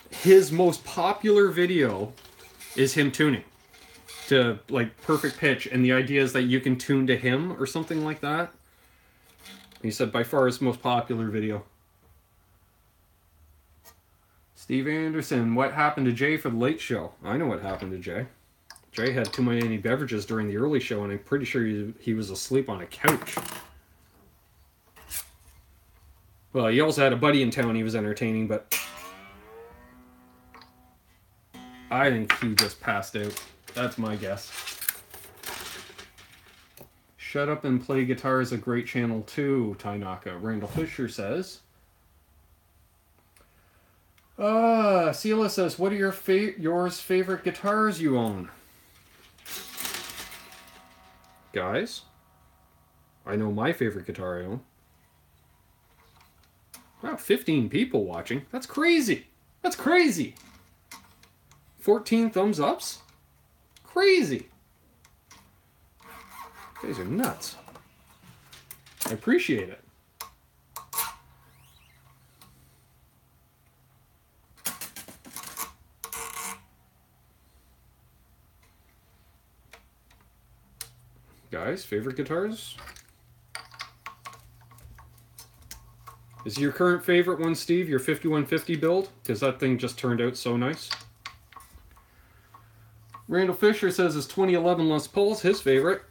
his most popular video is him tuning to like perfect pitch, and the idea is that you can tune to him or something like that. He said by far his most popular video. Steve Anderson, what happened to Jay for the late show? I know what happened to Jay. Jay had too many beverages during the early show, and I'm pretty sure he was asleep on a couch. Well, he also had a buddy in town he was entertaining, but I think he just passed out. That's my guess. Shut Up and Play Guitar is a great channel too, Tainaka. Randall Fisher says. Sela says, what are your favorite guitars you own? Guys, I know my favorite guitar I own. Wow, 15 people watching. That's crazy. That's crazy. 14 thumbs ups? Crazy. You guys are nuts. I appreciate it. Guys, favorite guitars? Is your current favorite one, Steve, your 5150 build? Because that thing just turned out so nice. Randall Fisher says his 2011 Les Paul's his favorite.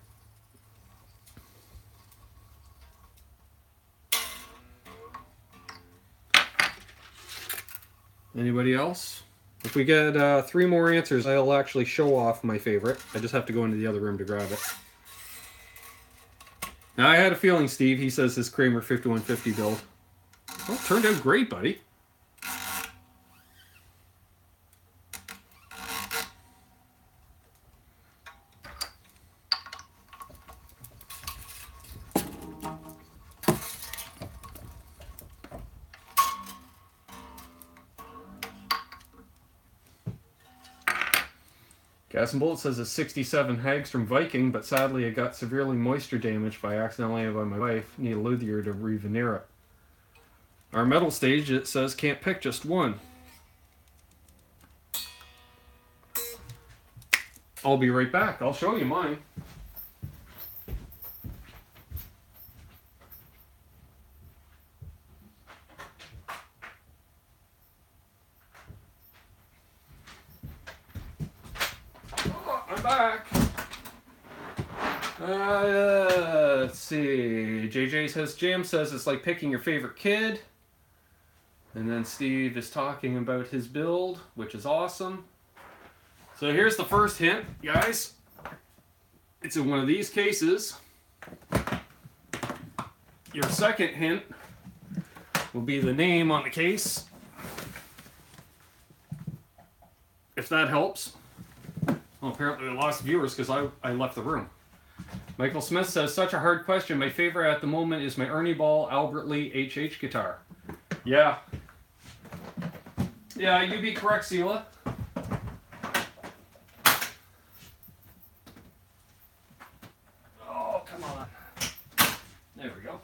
Anybody else? If we get 3 more answers, I'll actually show off my favorite. I just have to go into the other room to grab it. Now, I had a feeling, Steve, he says his Kramer 5150 build. Well, it turned out great, buddy. Gas and Bullet says a 67 Hagstrom Viking, but sadly it got severely moisture damaged by accidentally by my wife. Need a luthier to re-veneer it. Our metal stage, it says, can't pick just one. I'll be right back. I'll show you mine. I'm back. Let's see. JJ says, Jam says it's like picking your favorite kid. And then Steve is talking about his build, which is awesome. So here's the first hint, guys. It's in one of these cases. Your second hint will be the name on the case. If that helps. Well, apparently we lost viewers because I left the room. Michael Smith says, such a hard question. My favorite at the moment is my Ernie Ball Albert Lee HH guitar. Yeah. Yeah, you'd be correct, Sela. Oh, come on. There we go.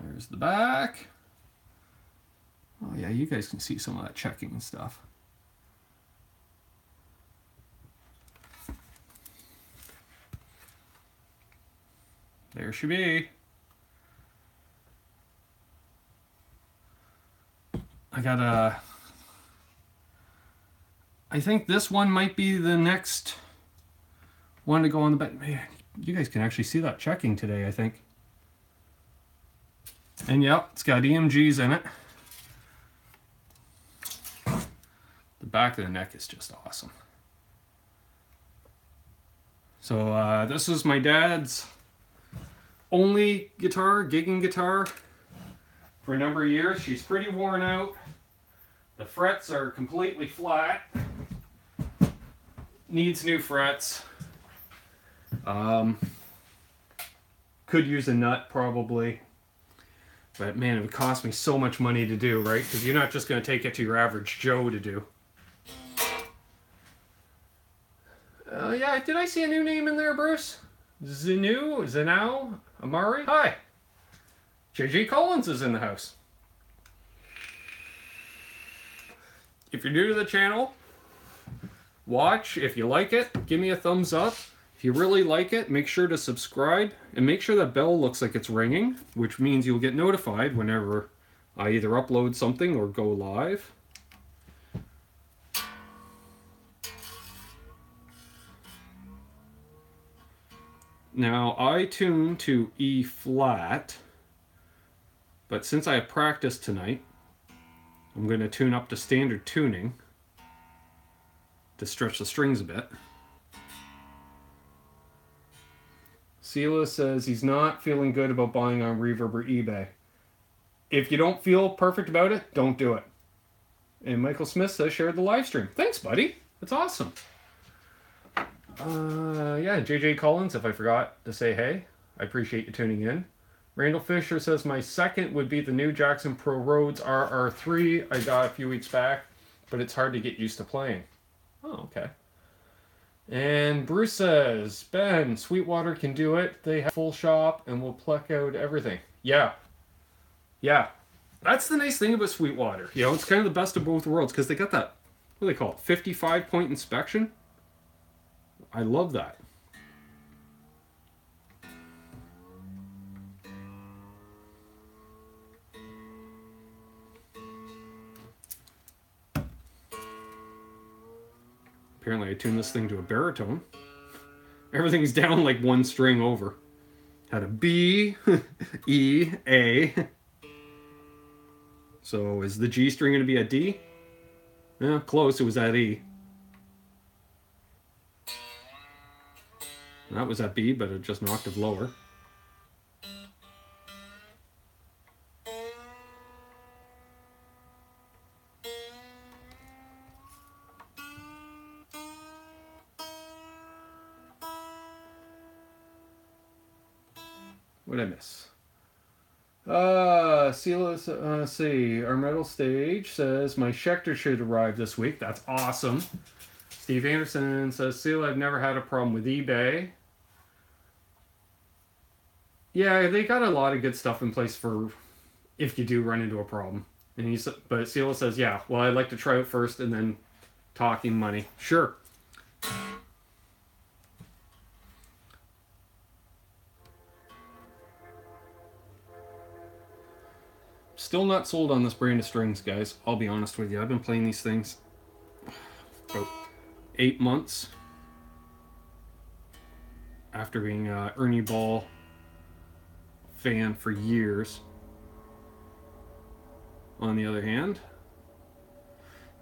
There's the back. you guys can see some of that checking and stuff. There she be. I think this one might be the next one to go on the bed. Man, you guys can actually see that checking today, I think. And yep, it's got EMGs in it. The back of the neck is just awesome. So this is my dad's only guitar, gigging guitar, for a number of years. She's pretty worn out. The frets are completely flat. Needs new frets. Could use a nut probably. But man, it would cost me so much money to do, right? Because you're not just going to take it to your average Joe to do. Yeah, did I see a new name in there, Bruce? Zanau? Amari? Hi. JJ Collins is in the house. If you're new to the channel, watch. If you like it, give me a thumbs up. If you really like it, make sure to subscribe and make sure that bell looks like it's ringing, which means you'll get notified whenever I either upload something or go live. Now, I tune to E flat, but since I have practice tonight, I'm going to tune up to standard tuning to stretch the strings a bit. Sela says he's not feeling good about buying on Reverb or eBay. If you don't feel perfect about it, don't do it. And Michael Smith says shared the live stream. Thanks, buddy. That's awesome. Yeah, JJ Collins, if I forgot to say hey, I appreciate you tuning in. Randall Fisher says my second would be the new Jackson Pro Rhodes RR3 I got a few weeks back, but it's hard to get used to playing. Oh, okay. And Bruce says, Ben, Sweetwater can do it. They have full shop and will pluck out everything. Yeah. Yeah. That's the nice thing about Sweetwater. You know, it's kind of the best of both worlds because they got that, what do they call it, 55-point inspection? I love that. Apparently I tuned this thing to a baritone. Everything's down like one string over. Had a B, E, A. So is the G string going to be a D? Yeah, close. It was at E. That was at B, but it just an octave lower. What did I miss? Let's see. Our metal stage says my Schecter should arrive this week. That's awesome. Steve Anderson says, Seal, I've never had a problem with eBay. Yeah, they got a lot of good stuff in place for if you do run into a problem. And but Seal says, yeah, well, I'd like to try it first and then talking money. Sure. Still not sold on this brand of strings, guys. I'll be honest with you. I've been playing these things about 8 months after being an Ernie Ball fan for years. On the other hand,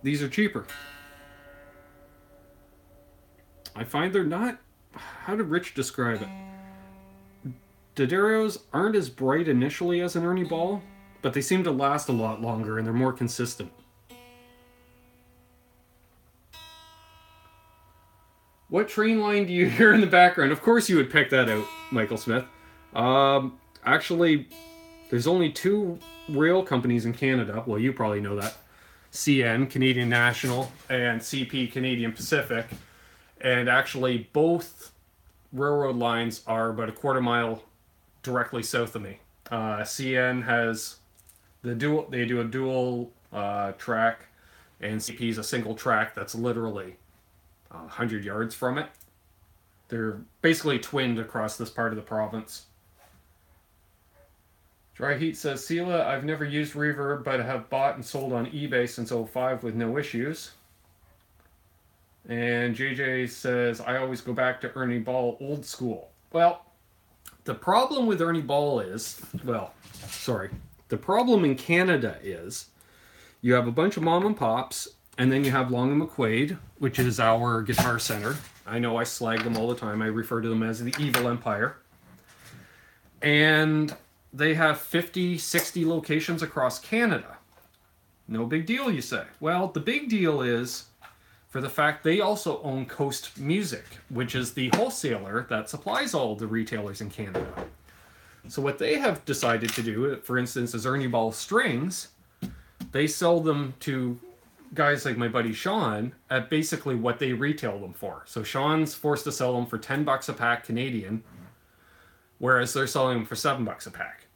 these are cheaper. I find they're not... How did Rich describe it? D'Addario's aren't as bright initially as an Ernie Ball, but they seem to last a lot longer and they're more consistent. What train line do you hear in the background? Of course you would pick that out, Michael Smith. Actually, there's only 2 rail companies in Canada. Well, you probably know that. CN, Canadian National, and CP, Canadian Pacific. And actually, both railroad lines are about a quarter mile directly south of me. CN has the dual. They do a dual track, and CP is a single track that's literally 100 yards from it. They're basically twinned across this part of the province. Dry Heat says, Sela, I've never used reverb, but I have bought and sold on eBay since '05 with no issues. And JJ says, I always go back to Ernie Ball old school. Well, the problem with Ernie Ball is, the problem in Canada is you have a bunch of mom and pops, and then you have Long and McQuaid, which is our guitar center. I know I slag them all the time. I refer to them as the evil empire. And they have 50, 60 locations across Canada. No big deal, you say. Well, the big deal is for the fact they also own Coast Music, which is the wholesaler that supplies all the retailers in Canada. So what they have decided to do, for instance, is Ernie Ball strings. They sell them to guys like my buddy Sean at basically what they retail them for. So Sean's forced to sell them for $10 a pack Canadian, whereas they're selling them for $7 a pack.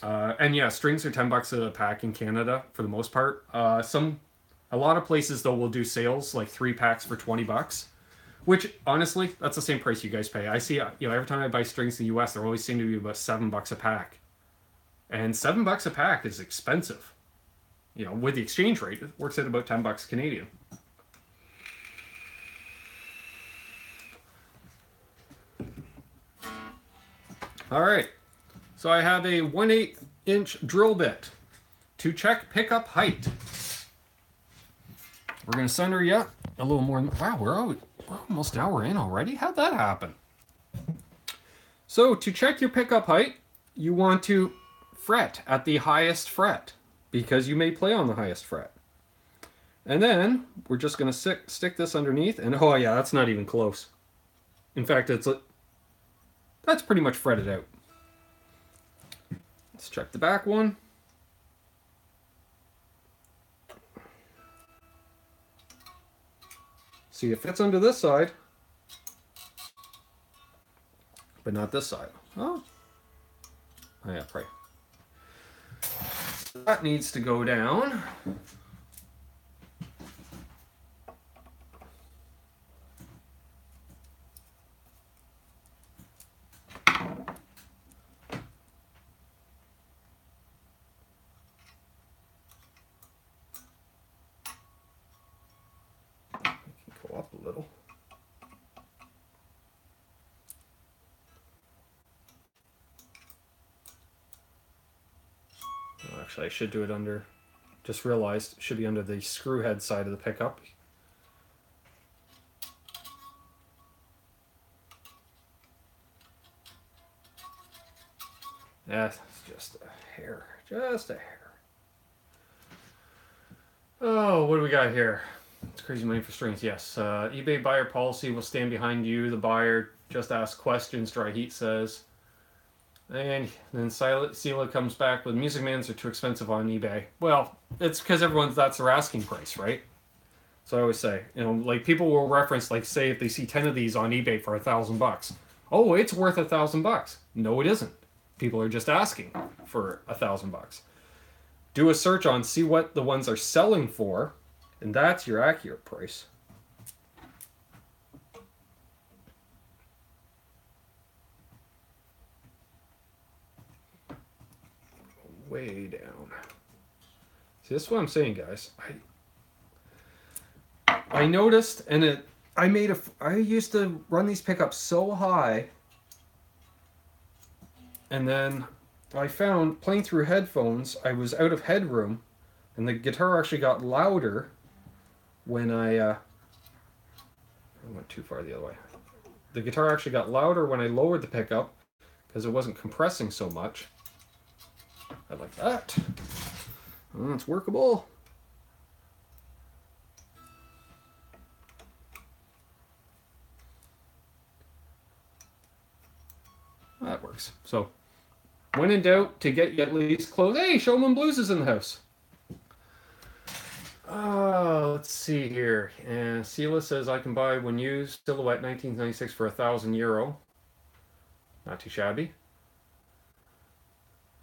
And yeah, strings are $10 a pack in Canada for the most part. A lot of places though will do sales like 3 packs for $20, which honestly, that's the same price you guys pay. I see, every time I buy strings in the US, they always seem to be about $7 a pack, and $7 a pack is expensive. With the exchange rate, it works at about $10 Canadian. All right, so I have a 1/8 inch drill bit to check pickup height. We're going to center yet a little more. Wow, we're almost an hour in already. How'd that happen? So to check your pickup height, you want to fret at the highest fret because you may play on the highest fret. And then we're just going to stick this underneath, and oh yeah, that's not even close. In fact, that's pretty much fretted out. Let's check the back one. See, it fits under this side, but not this side. Oh yeah, right. That needs to go down. Up a little. Well, actually, I should do it under, just realized, it should be under the screw head side of the pickup. That's just a hair, just a hair. Oh, what do we got here? It's crazy money for strings. Yes. eBay buyer policy will stand behind you. The buyer just ask questions, Dry Heat says. And then Sela comes back with Music Mans are too expensive on eBay. Well, it's because that's their asking price, right? So I always say, like people will reference, like say if they see 10 of these on eBay for $1,000. Oh, it's worth $1,000. No, it isn't. People are just asking for $1,000. Do a search on, see what the ones are selling for, and that's your accurate price. Way down. See, this is what I'm saying, guys. I noticed, and I used to run these pickups so high, and then I found playing through headphones, I was out of headroom, and the guitar actually got louder when I went too far the other way. The guitar actually got louder when I lowered the pickup because it wasn't compressing so much. I like that. Oh, it's workable. That works. So, when in doubt, to get you at least close. Hey, Showman Blues is in the house. Let's see here. And Sela says I can buy when used Silhouette 1996 for €1,000. Not too shabby.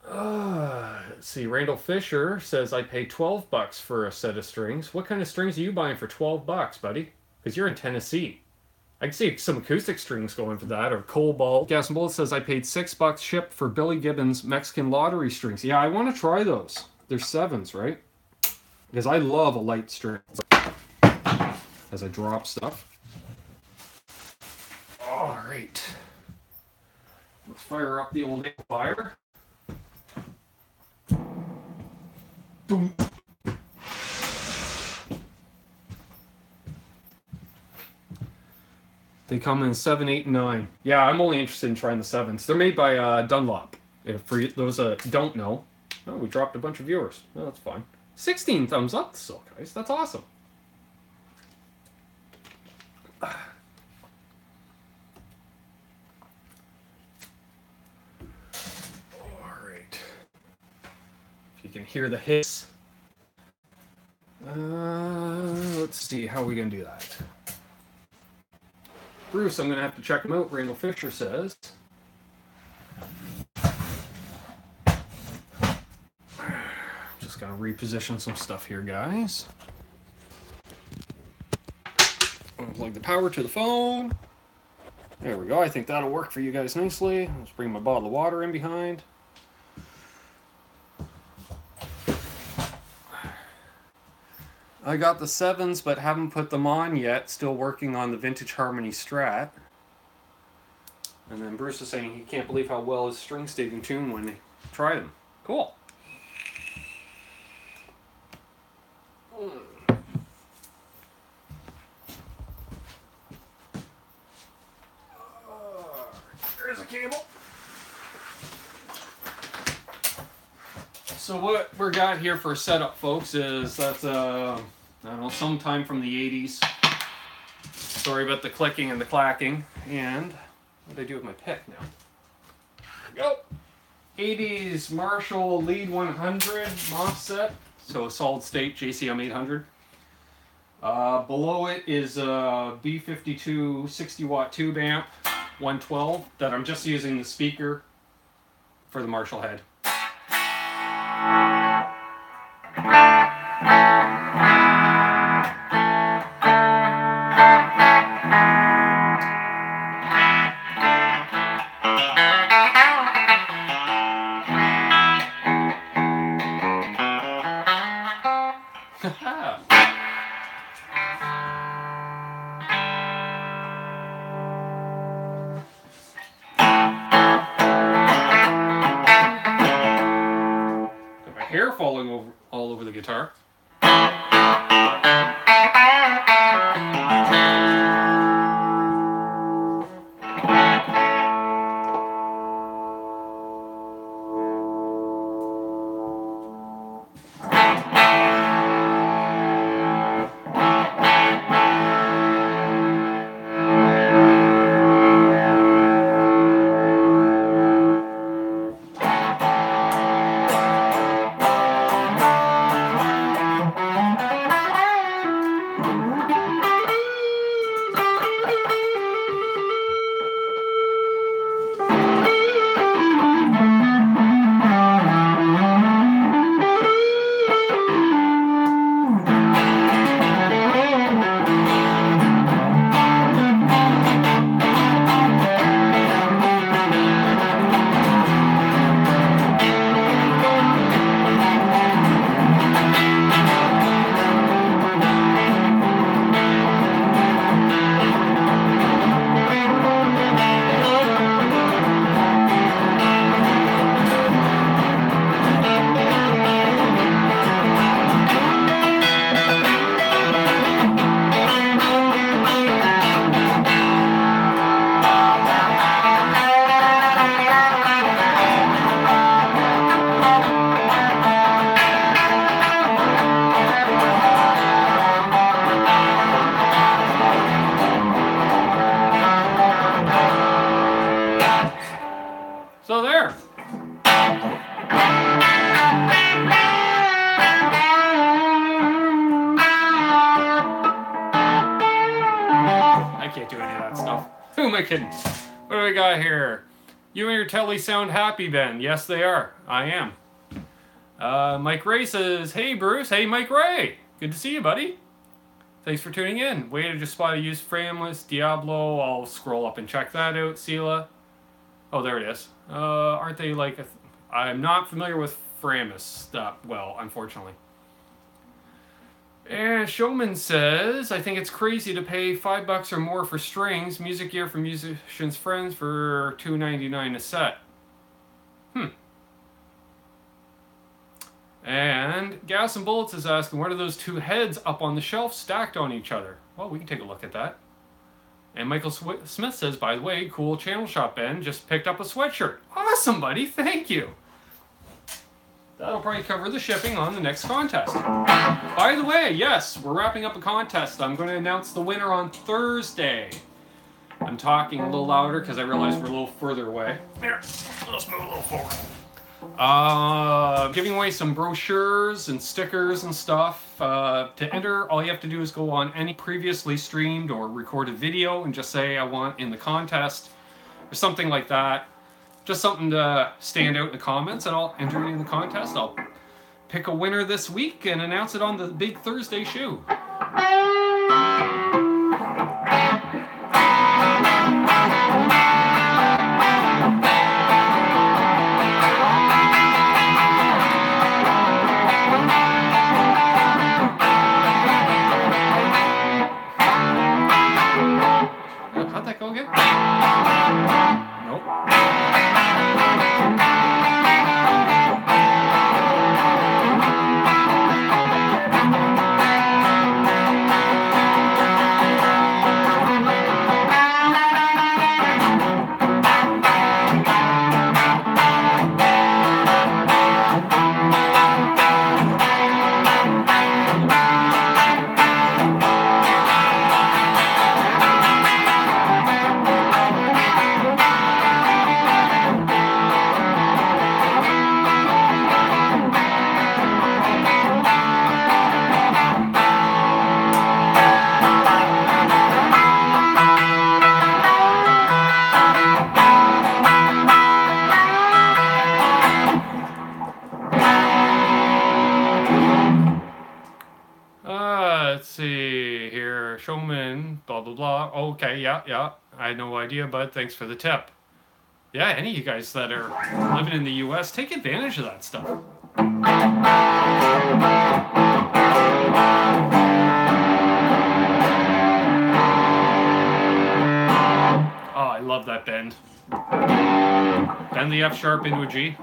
Let's see. Randall Fisher says I paid $12 for a set of strings. What kind of strings are you buying for $12, buddy? Because you're in Tennessee. I can see some acoustic strings going for that, or Cobalt. Gas and Bullet says I paid $6 shipped for Billy Gibbons Mexican lottery strings. Yeah, I want to try those. They're 7s, right? Because I love a light string as I drop stuff. All right. Let's fire up the old amplifier. Boom. They come in 7, 8, and 9. Yeah, I'm only interested in trying the 7s. They're made by Dunlop. For those that don't know. Oh, we dropped a bunch of viewers. Oh, that's fine. 16 thumbs up still, guys. That's awesome. All right. If you can hear the hiss. Let's see. How are we going to do that? Bruce, I'm going to have to check him out. Randall Fisher says. Just going to reposition some stuff here, guys. Unplug the power to the phone. There we go. I think that'll work for you guys nicely. Let's bring my bottle of water in behind. I got the 7s, but haven't put them on yet. Still working on the Vintage Harmony Strat. And then Bruce is saying he can't believe how well his strings stayed in tune when they tried them. Cool. There's a cable. So what we got here for a setup, folks, is that's I don't know, sometime from the 80s. Sorry about the clicking and the clacking. And what do I do with my pick now? There we go. 80s Marshall Lead 100 MOSFET. So a solid state JCM 800. Below it is a B52 60 watt tube amp 112 that I'm just using the speaker for the Marshall head. Hair falling all over the guitar. So there. I can't do any of that stuff. Who am I kidding? What do we got here? You and your telly sound happy, Ben. Yes, they are. I am. Mike Ray says, hey, Bruce. Hey, Mike Ray. Good to see you, buddy. Thanks for tuning in. Way to just spot a used frameless Diablo. I'll scroll up and check that out. Sela. Oh, there it is. Aren't they like... I'm not familiar with frameless stuff. Well, unfortunately. And Showman says, I think it's crazy to pay $5 or more for strings, music gear for musicians' friends for $2.99 a set. And Gas and Bullets is asking, what are those two heads up on the shelf stacked on each other? Well, we can take a look at that. And Michael Smith says, by the way, cool channel shop, Ben. Just picked up a sweatshirt. Awesome, buddy. Thank you. That'll probably cover the shipping on the next contest. By the way, yes, we're wrapping up a contest. I'm going to announce the winner on Thursday. I'm talking a little louder because I realize we're a little further away. Here, let's move a little forward. Giving away some brochures and stickers and stuff. To enter, all you have to do is go on any previously streamed or recorded video and just say I want in the contest or something like that. Just something to stand out in the comments, and I'll enter it in the contest. I'll pick a winner this week and announce it on the big Thursday show. How'd that go again? Nope. Let's see here. Showman, blah, blah, blah. Okay, yeah. I had no idea, bud. Thanks for the tip. Yeah, any of you guys that are living in the U.S., take advantage of that stuff. Oh, I love that bend. Bend the F sharp into a G.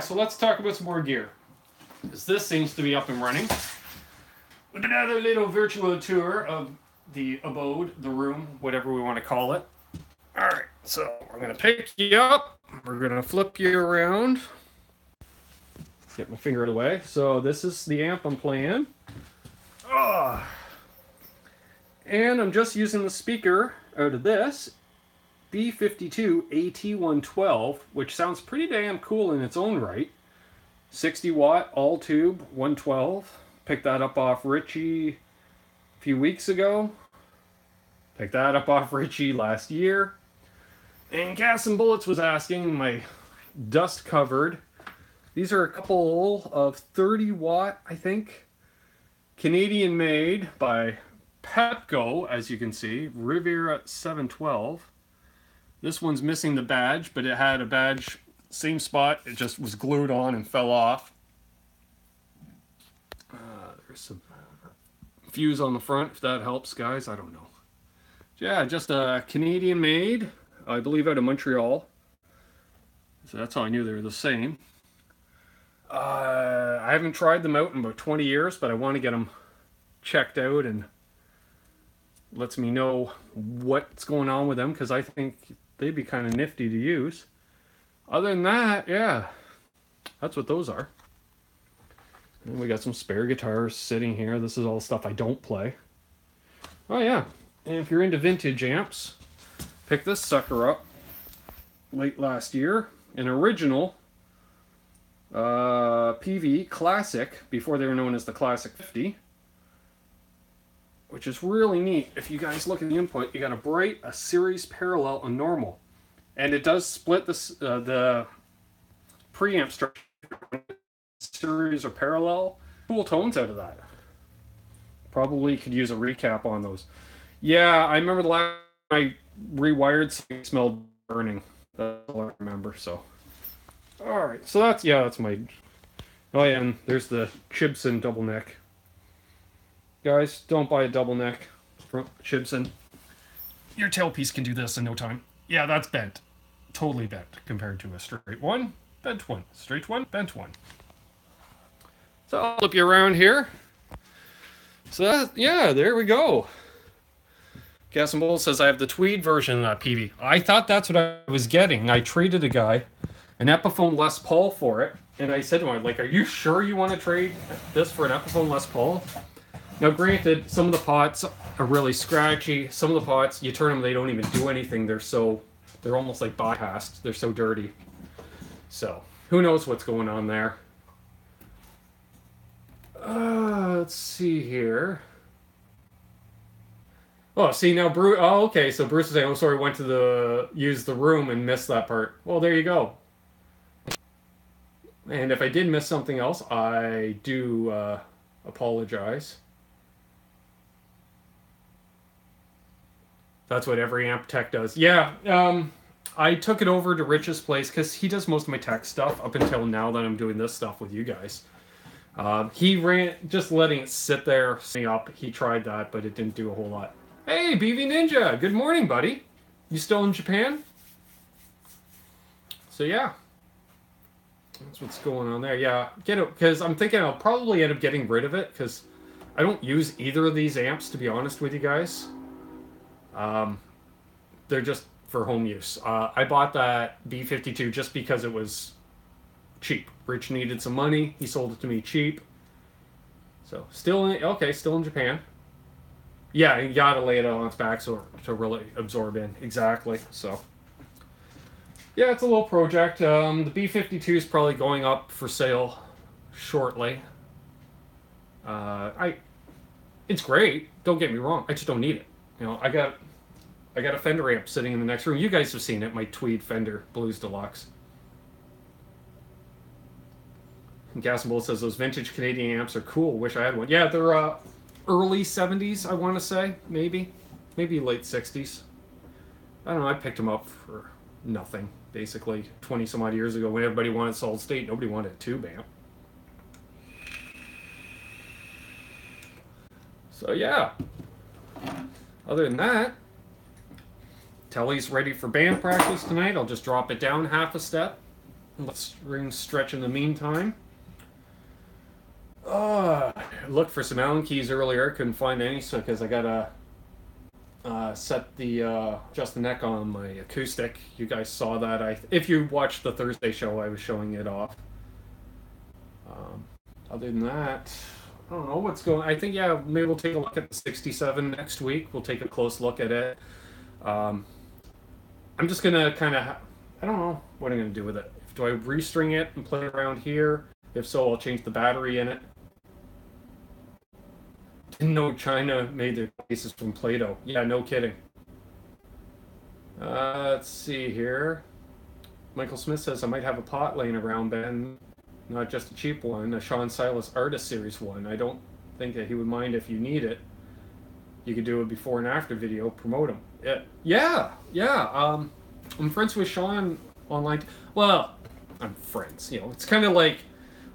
So let's talk about some more gear, because this seems to be up and running with another little virtual tour of the abode, the room, whatever we want to call it. All right, so we're going to pick you up, we're going to flip you around, get my finger out of the way. So this is the amp I'm playing, and I'm just using the speaker out of this B52 AT112, which sounds pretty damn cool in its own right. 60 watt all tube 112. Picked that up off Richie a few weeks ago. Picked that up off Richie last year. And Gas and Bullets was asking, my dust covered. These are a couple of 30 watt, I think, Canadian made by Pepco, as you can see, Riviera 712. This one's missing the badge, but it had a badge same spot. It just was glued on and fell off. There's some fuse on the front, if that helps, guys. I don't know. Yeah, just a Canadian made, I believe out of Montreal. So that's how I knew they were the same. I haven't tried them out in about 20 years, but I want to get them checked out and lets me know what's going on with them, because I think they'd be kind of nifty to use. Other than that, yeah, that's what those are. And we got some spare guitars sitting here. This is all stuff I don't play. Oh yeah, and if you're into vintage amps, pick this sucker up late last year. An original PV Classic, before they were known as the Classic 50, which is really neat. If you guys look at the input, you got a bright, a series, parallel, and normal, and it does split this the preamp structure, series or parallel. Cool tones out of that. Probably could use a recap on those. Yeah, I remember the last time I rewired, something smelled burning. That's all I remember. So, all right. So that's my. Oh yeah, and there's the Chibson double neck. Guys, don't buy a double neck from Chibson. Your tailpiece can do this in no time. Yeah, that's bent. Totally bent compared to a straight one, bent one. Straight one, bent one. So I'll flip you around here. So yeah, there we go. Gas and Bowl says I have the tweed version of that PV. I thought that's what I was getting. I traded a guy an Epiphone Les Paul for it, and I said to him, like, are you sure you want to trade this for an Epiphone Les Paul? Now, granted, some of the pots are really scratchy. Some of the pots, you turn them, they don't even do anything. They're almost like bypassed. They're so dirty. So, who knows what's going on there. Let's see here. Oh, see now, Bruce. Oh, okay. So Bruce is saying, "I'm sorry, went to use the room and missed that part." Well, there you go. And if I did miss something else, I do apologize. That's what every amp tech does. Yeah, I took it over to Rich's place because he does most of my tech stuff up until now that I'm doing this stuff with you guys. He ran just letting it sit there, stay up. He tried that, but it didn't do a whole lot. Hey, BV Ninja, good morning, buddy. You still in Japan? So yeah, that's what's going on there. Yeah, get it, because I'm thinking I'll probably end up getting rid of it because I don't use either of these amps, to be honest with you guys. They're just for home use. I bought that B52 just because it was cheap. Rich needed some money. He sold it to me cheap. So still in Japan. Yeah, you gotta lay it on its back so to really absorb in. Exactly. So yeah, it's a little project. The B52 is probably going up for sale shortly. It's great. Don't get me wrong. I just don't need it. You know, I got a Fender amp sitting in the next room. You guys have seen it, my Tweed Fender Blues Deluxe. And Gas and Bull says those vintage Canadian amps are cool. Wish I had one. Yeah, they're early 70s, I want to say. Maybe late 60s. I don't know. I picked them up for nothing, basically, 20 some odd years ago when everybody wanted solid state. Nobody wanted a tube amp. So yeah. Other than that, Telly's ready for band practice tonight. I'll just drop it down half a step. Let's stretch in the meantime. Looked for some Allen keys earlier. Couldn't find any, so because I gotta set the adjust the neck on my acoustic. You guys saw that. If you watched the Thursday show, I was showing it off. Other than that, I don't know what's going. I think maybe we'll take a look at the 67 next week. We'll take a close look at it. I'm just gonna kind of. I don't know what I'm gonna do with it. Do I restring it and play around here? If so, I'll change the battery in it. Didn't know China made their cases from Play-Doh. Yeah, no kidding. Let's see here. Michael Smith says, I might have a pot laying around, Ben. Not just a cheap one, a Sean Silas Artist Series one. I don't think that he would mind if you need it. You could do a before and after video, promote him. Yeah. I'm friends with Sean online. Well, I'm friends. You know, it's kind of like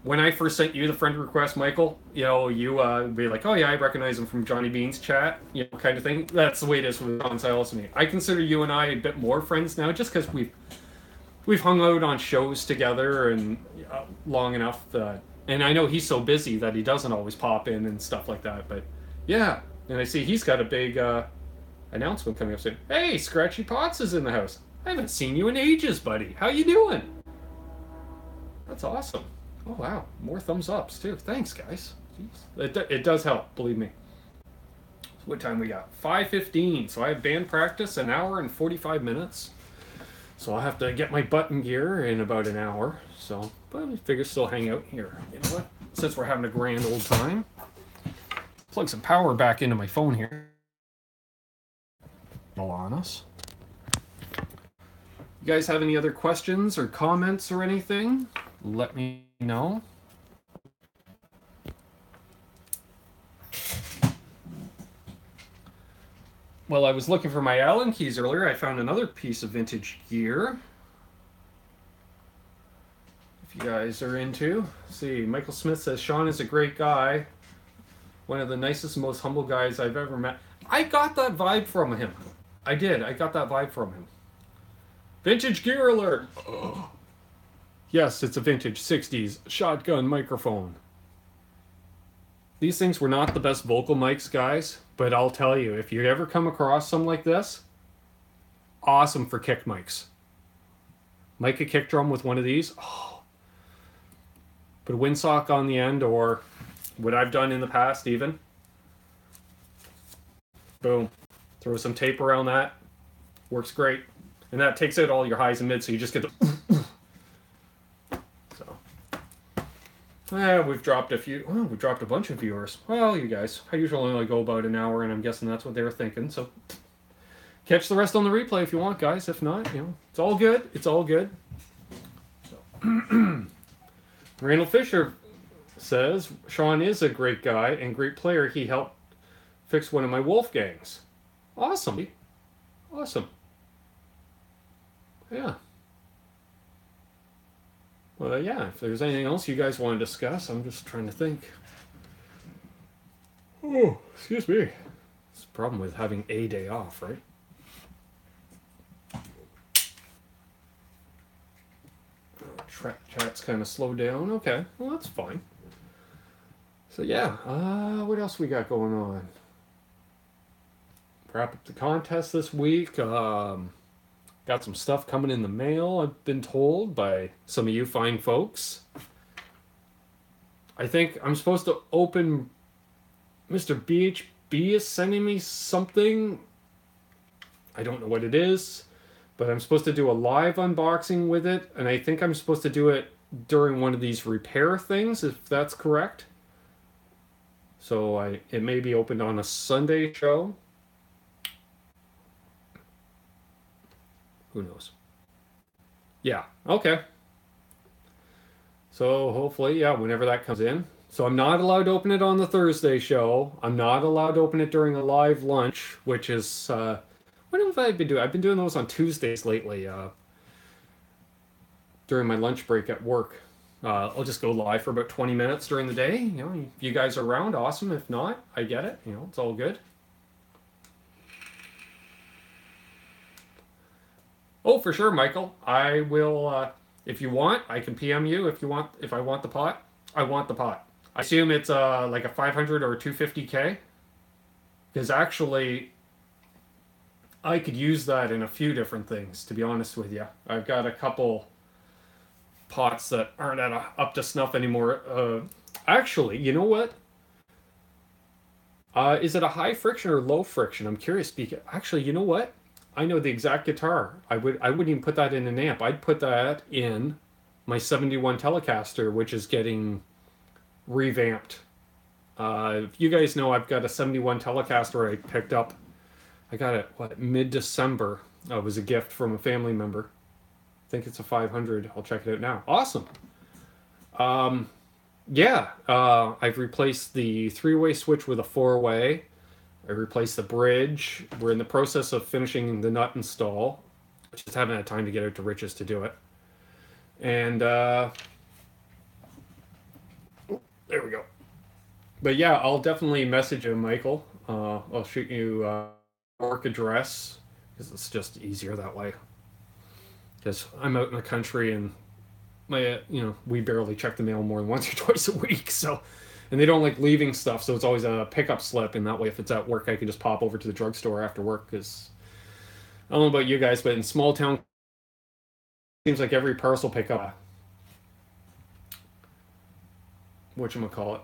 when I first sent you the friend request, Michael. You know, you be like, oh yeah, I recognize him from Johnny Bean's chat. You know, kind of thing. That's the way it is with John Silas and me. I consider you and I a bit more friends now, just because we've hung out on shows together and long enough that. And I know he's so busy that he doesn't always pop in and stuff like that. But yeah, and I see he's got a big announcement coming up soon. Hey, Scratchy Potts is in the house. I haven't seen you in ages, buddy. How you doing? That's awesome. Oh wow, more thumbs ups too. Thanks, guys. Jeez. It does help, believe me. What time we got? 5:15. So I have band practice an hour and 45 minutes. So I'll have to get my button gear in about an hour. So, but I figure still hang out here. You know what? Since we're having a grand old time, plug some power back into my phone here. On us. You guys have any other questions or comments or anything? Let me know. Well, I was looking for my Allen keys earlier. I found another piece of vintage gear. If you guys are into. Let's see, Michael Smith says, Sean is a great guy. One of the nicest, most humble guys I've ever met. I got that vibe from him. I did. I got that vibe from him. Vintage gear alert. Oh. Yes, it's a vintage 60s shotgun microphone. These things were not the best vocal mics, guys, but I'll tell you, if you ever come across something like this, awesome for kick mics. Mic a kick drum with one of these. Oh. Put a windsock on the end, or what I've done in the past even. Boom. Throw some tape around that. Works great. And that takes out all your highs and mids, so you just get the... So. We've dropped a few... Well, we've dropped a bunch of viewers. Well, you guys. I usually only go about an hour, and I'm guessing that's what they were thinking. So catch the rest on the replay if you want, guys. If not, you know, it's all good. It's all good. So. Reno Fisher says, Sean is a great guy and great player. He helped fix one of my Wolfgangs. Awesome. Awesome. Yeah. Well, yeah, if there's anything else you guys want to discuss, I'm just trying to think. Oh, excuse me. It's the problem with having a day off, right? Chat's kind of slowed down. Okay, well, that's fine. So, yeah, what else we got going on? Wrap up the contest this week. Got some stuff coming in the mail, I've been told by some of you fine folks. I think I'm supposed to open... Mr. BHB is sending me something. I don't know what it is, but I'm supposed to do a live unboxing with it, and I think I'm supposed to do it during one of these repair things, if that's correct. So it may be opened on a Sunday show. Who knows? Yeah, okay. So hopefully, yeah, whenever that comes in. So I'm not allowed to open it on the Thursday show. I'm not allowed to open it during a live lunch, which is, what have I been doing? I've been doing those on Tuesdays lately, during my lunch break at work. I'll just go live for about 20 minutes during the day. You know, if you guys are around, awesome. If not, I get it. You know, it's all good. Oh, for sure, Michael. I will, if you want, I can PM you if you want, if I want the pot. I want the pot. I assume it's like a 500 or 250K. Because actually, I could use that in a few different things, to be honest with you. I've got a couple pots that aren't up to snuff anymore. Actually, you know what? Is it a high friction or low friction? I'm curious. Actually, you know what? I know the exact guitar. I wouldn't even put that in an amp. I'd put that in my 71 Telecaster, which is getting revamped. If you guys know, I've got a 71 Telecaster I picked up. I got it, mid-December. It was a gift from a family member. I think it's a 500. I'll check it out now. Awesome. Yeah, I've replaced the 3-way switch with a 4-way. I replaced the bridge. We're in the process of finishing the nut install. I just haven't had time to get out to Rich's to do it. And there we go. But yeah, I'll definitely message you, Michael. I'll shoot you work address because it's just easier that way. Because I'm out in the country and my we barely check the mail more than once or twice a week. So, and they don't like leaving stuff, so it's always a pickup slip. And that way, if it's at work, I can just pop over to the drugstore after work. Because I don't know about you guys, but in small town, it seems like every parcel pickup, whatchamacallit.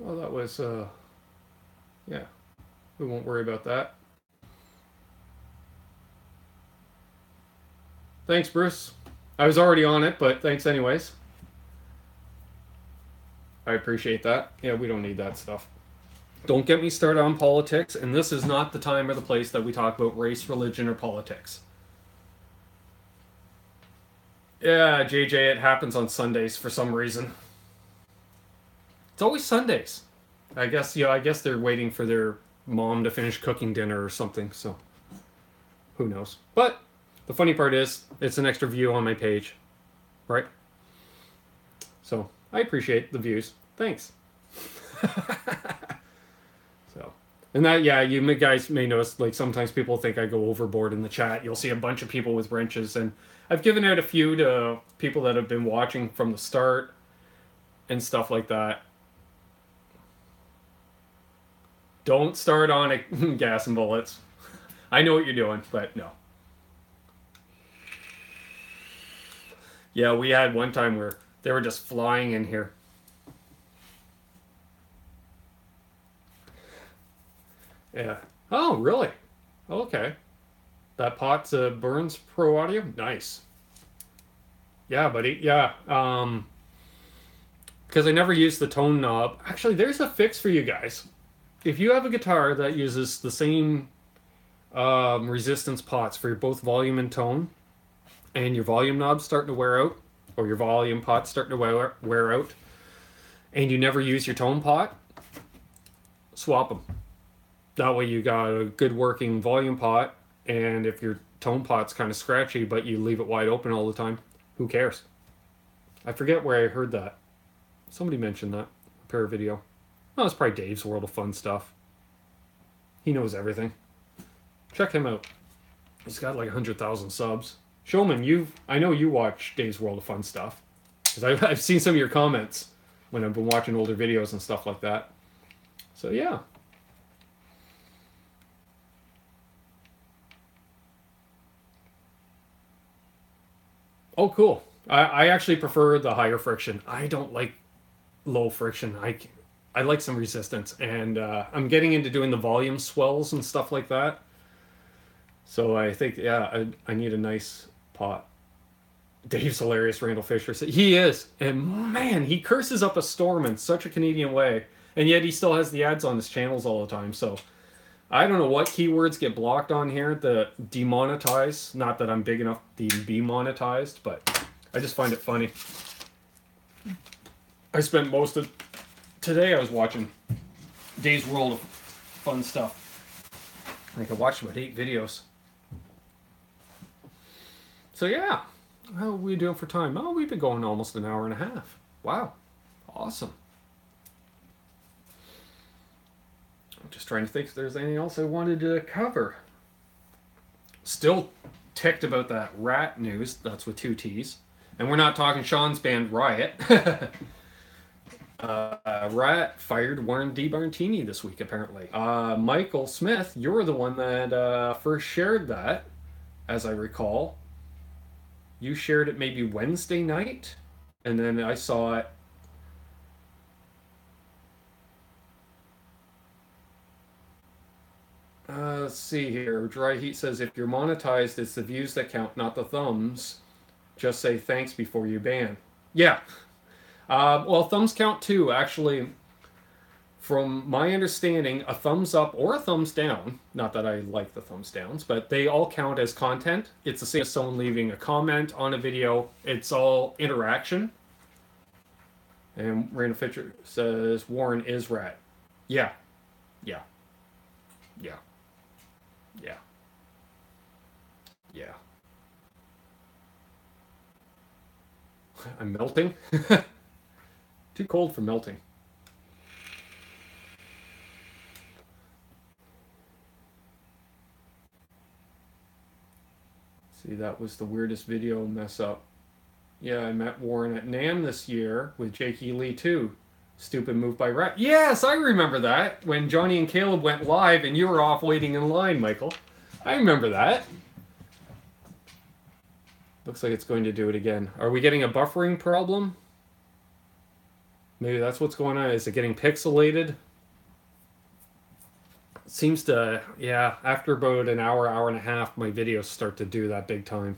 Well, that was yeah. We won't worry about that. Thanks, Bruce. I was already on it, but thanks anyways. I appreciate that. Yeah, we don't need that stuff. Don't get me started on politics, and this is not the time or the place that we talk about race, religion, or politics. Yeah, JJ, it happens on Sundays for some reason. It's always Sundays. I guess, I guess they're waiting for their mom to finish cooking dinner or something, so who knows. But the funny part is, it's an extra view on my page, right? So I appreciate the views. Thanks. So, and that, yeah, you guys may notice, like, sometimes people think I go overboard in the chat. You'll see a bunch of people with wrenches, and I've given out a few to people that have been watching from the start and stuff like that. Don't start on it, gas and bullets. I know what you're doing, but no. Yeah, we had one time where they were just flying in here. Yeah. Oh, really? Okay. That pot's a Burns Pro Audio? Nice. Yeah, buddy. Yeah. Because I never used the tone knob. Actually, there's a fix for you guys. If you have a guitar that uses the same resistance pots for both volume and tone, and your volume knob's starting to wear out, or your volume pot's starting to wear out, and you never use your tone pot, swap them. That way you got a good working volume pot, and if your tone pot's kind of scratchy, but you leave it wide open all the time, who cares? I forget where I heard that. Somebody mentioned that. Repair video. Oh, it's probably Dave's World of Fun Stuff. He knows everything. Check him out. He's got like 100,000 subs. Showman, I know you watch Dave's World of Fun Stuff. Because I've seen some of your comments when I've been watching older videos and stuff like that. So yeah. Oh, cool. I actually prefer the higher friction. I don't like low friction. I like some resistance, and I'm getting into doing the volume swells and stuff like that. So I think, yeah, I need a nice pot. Dave's hilarious, Randall Fisher. He is, and man, he curses up a storm in such a Canadian way, and yet he still has the ads on his channels all the time. So I don't know what keywords get blocked on here that demonetize. Not that I'm big enough to be monetized, but I just find it funny. I spent most of today I was watching Dave's World of Fun Stuff. I think I watched about 8 videos. So yeah, how are we doing for time? Oh, we've been going almost an hour and a half. Wow, awesome. I'm just trying to think if there's anything else I wanted to cover. Still ticked about that Rat news. That's with 2 T's. And we're not talking Sean's band Riot. Rat fired Warren DeBartini this week, apparently. Michael Smith, you're the one that first shared that, as I recall. You shared it maybe Wednesday night, and then I saw it. Let's see here. Dry Heat says, if you're monetized, it's the views that count, not the thumbs. Just say thanks before you ban. Yeah. Well, thumbs count too. Actually, from my understanding, a thumbs up or a thumbs down, not that I like the thumbs downs, but they all count as content. It's the same as someone leaving a comment on a video. It's all interaction. And Reno Fin says, Warren is rat. Yeah. Yeah. Yeah. Yeah. Yeah. I'm melting. Too cold for melting. See, that was the weirdest video mess up. Yeah, I met Warren at NAMM this year with Jakey Lee too. Stupid move by Rat. Yes, I remember that. When Johnny and Caleb went live and you were off waiting in line, Michael. I remember that. Looks like it's going to do it again. Are we getting a buffering problem? Maybe that's what's going on. Is it getting pixelated? It seems to, yeah, after about an hour, hour and a half, my videos start to do that big time.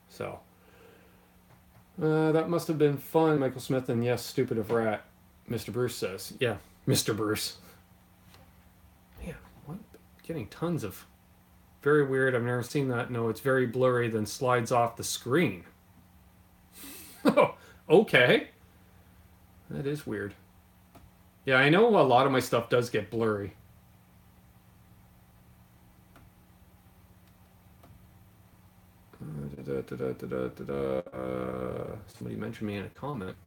So, that must have been fun, Michael Smith, and yes, stupid of Rat, Mr. Bruce says. Yeah, Mr. Bruce. Man, what? Getting tons of... Very weird. I've never seen that. No, it's very blurry, then slides off the screen. Oh, okay. That is weird. Yeah, I know a lot of my stuff does get blurry. Somebody mentioned me in a comment.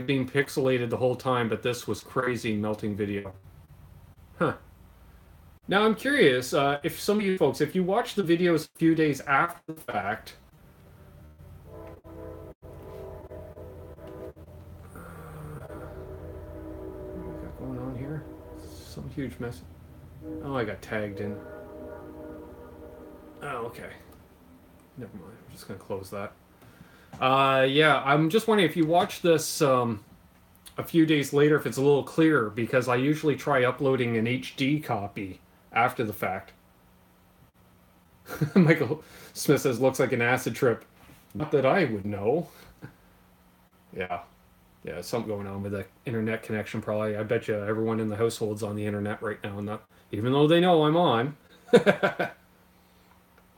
Being pixelated the whole time, but this was crazy melting video. Huh. Now I'm curious, if some of you folks, if you watch the videos a few days after the fact, what we got going on here? Some huge mess. Oh, I got tagged in. Oh, okay. Never mind. I'm just going to close that. Yeah, I'm just wondering if you watch this a few days later, if it's a little clearer, because I usually try uploading an HD copy after the fact. Michael Smith says, looks like an acid trip. Not that I would know. Yeah. Yeah, something going on with the internet connection probably. I bet you everyone in the household's on the internet right now, and not, even though they know I'm on.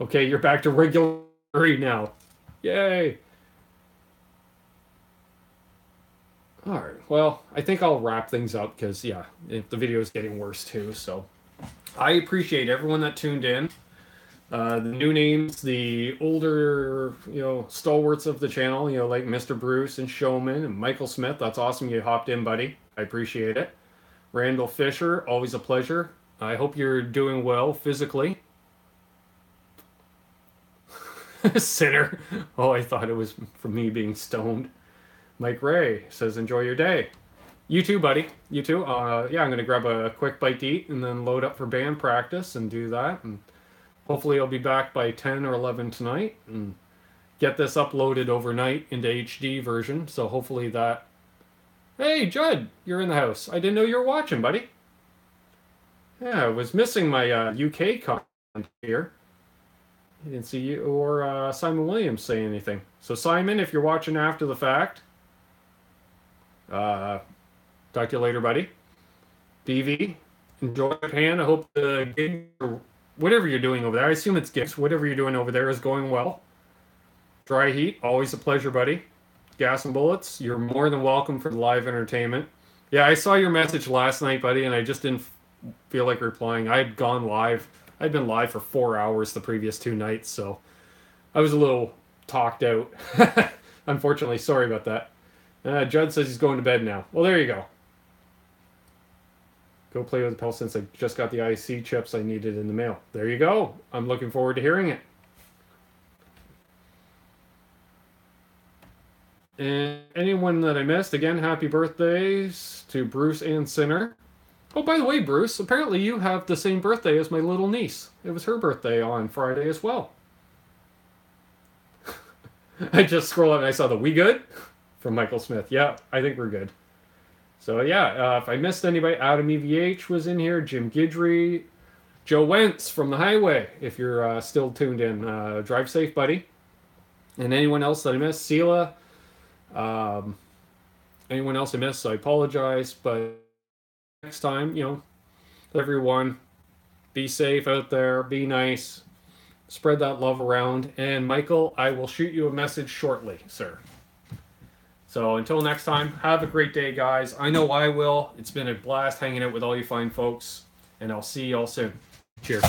Okay, you're back to regular now. Yay. All right, well, I think I'll wrap things up because, yeah, the video is getting worse too, so... I appreciate everyone that tuned in. The new names, the older, stalwarts of the channel, like Mr. Bruce and Showman and Michael Smith. That's awesome you hopped in, buddy. I appreciate it. Randall Fisher, always a pleasure. I hope you're doing well physically. Sinner. Oh, I thought it was from me being stoned. Mike Ray says, enjoy your day. You too, buddy. You too. Yeah, I'm going to grab a quick bite to eat and then load up for band practice and do that. And hopefully I'll be back by 10 or 11 tonight and get this uploaded overnight into HD version. So hopefully that... Hey, Judd, you're in the house. I didn't know you were watching, buddy. Yeah, I was missing my UK content here. I didn't see you or Simon Williams say anything. So Simon, if you're watching after the fact... talk to you later, buddy. BV, enjoy Japan. I hope the gig, or whatever you're doing over there, I assume it's gigs, whatever you're doing over there is going well. Dry Heat, always a pleasure, buddy. Gas and Bullets, you're more than welcome for live entertainment. Yeah, I saw your message last night, buddy, and I just didn't feel like replying. I'd gone live. I'd been live for 4 hours the previous 2 nights, so I was a little talked out. Unfortunately, sorry about that. Judd says he's going to bed now. Well, there you go. Go play with the Pulse since I just got the IC chips I needed in the mail. There you go. I'm looking forward to hearing it. And anyone that I missed, again, happy birthdays to Bruce and Sinner. Oh, by the way, Bruce, apparently you have the same birthday as my little niece. It was her birthday on Friday as well. I just scrolled up and I saw the "We good?" from Michael Smith. Yeah, I think we're good. So yeah, if I missed anybody, Adam EVH was in here, Jim Guidry, Joe Wentz from the highway, if you're still tuned in. Drive safe, buddy. And anyone else that I missed, Sela, anyone else I missed, I apologize, but next time, you know, everyone, be safe out there, be nice, spread that love around. And Michael, I will shoot you a message shortly, sir. So until next time, have a great day, guys. I know I will. It's been a blast hanging out with all you fine folks, and I'll see you all soon. Cheers.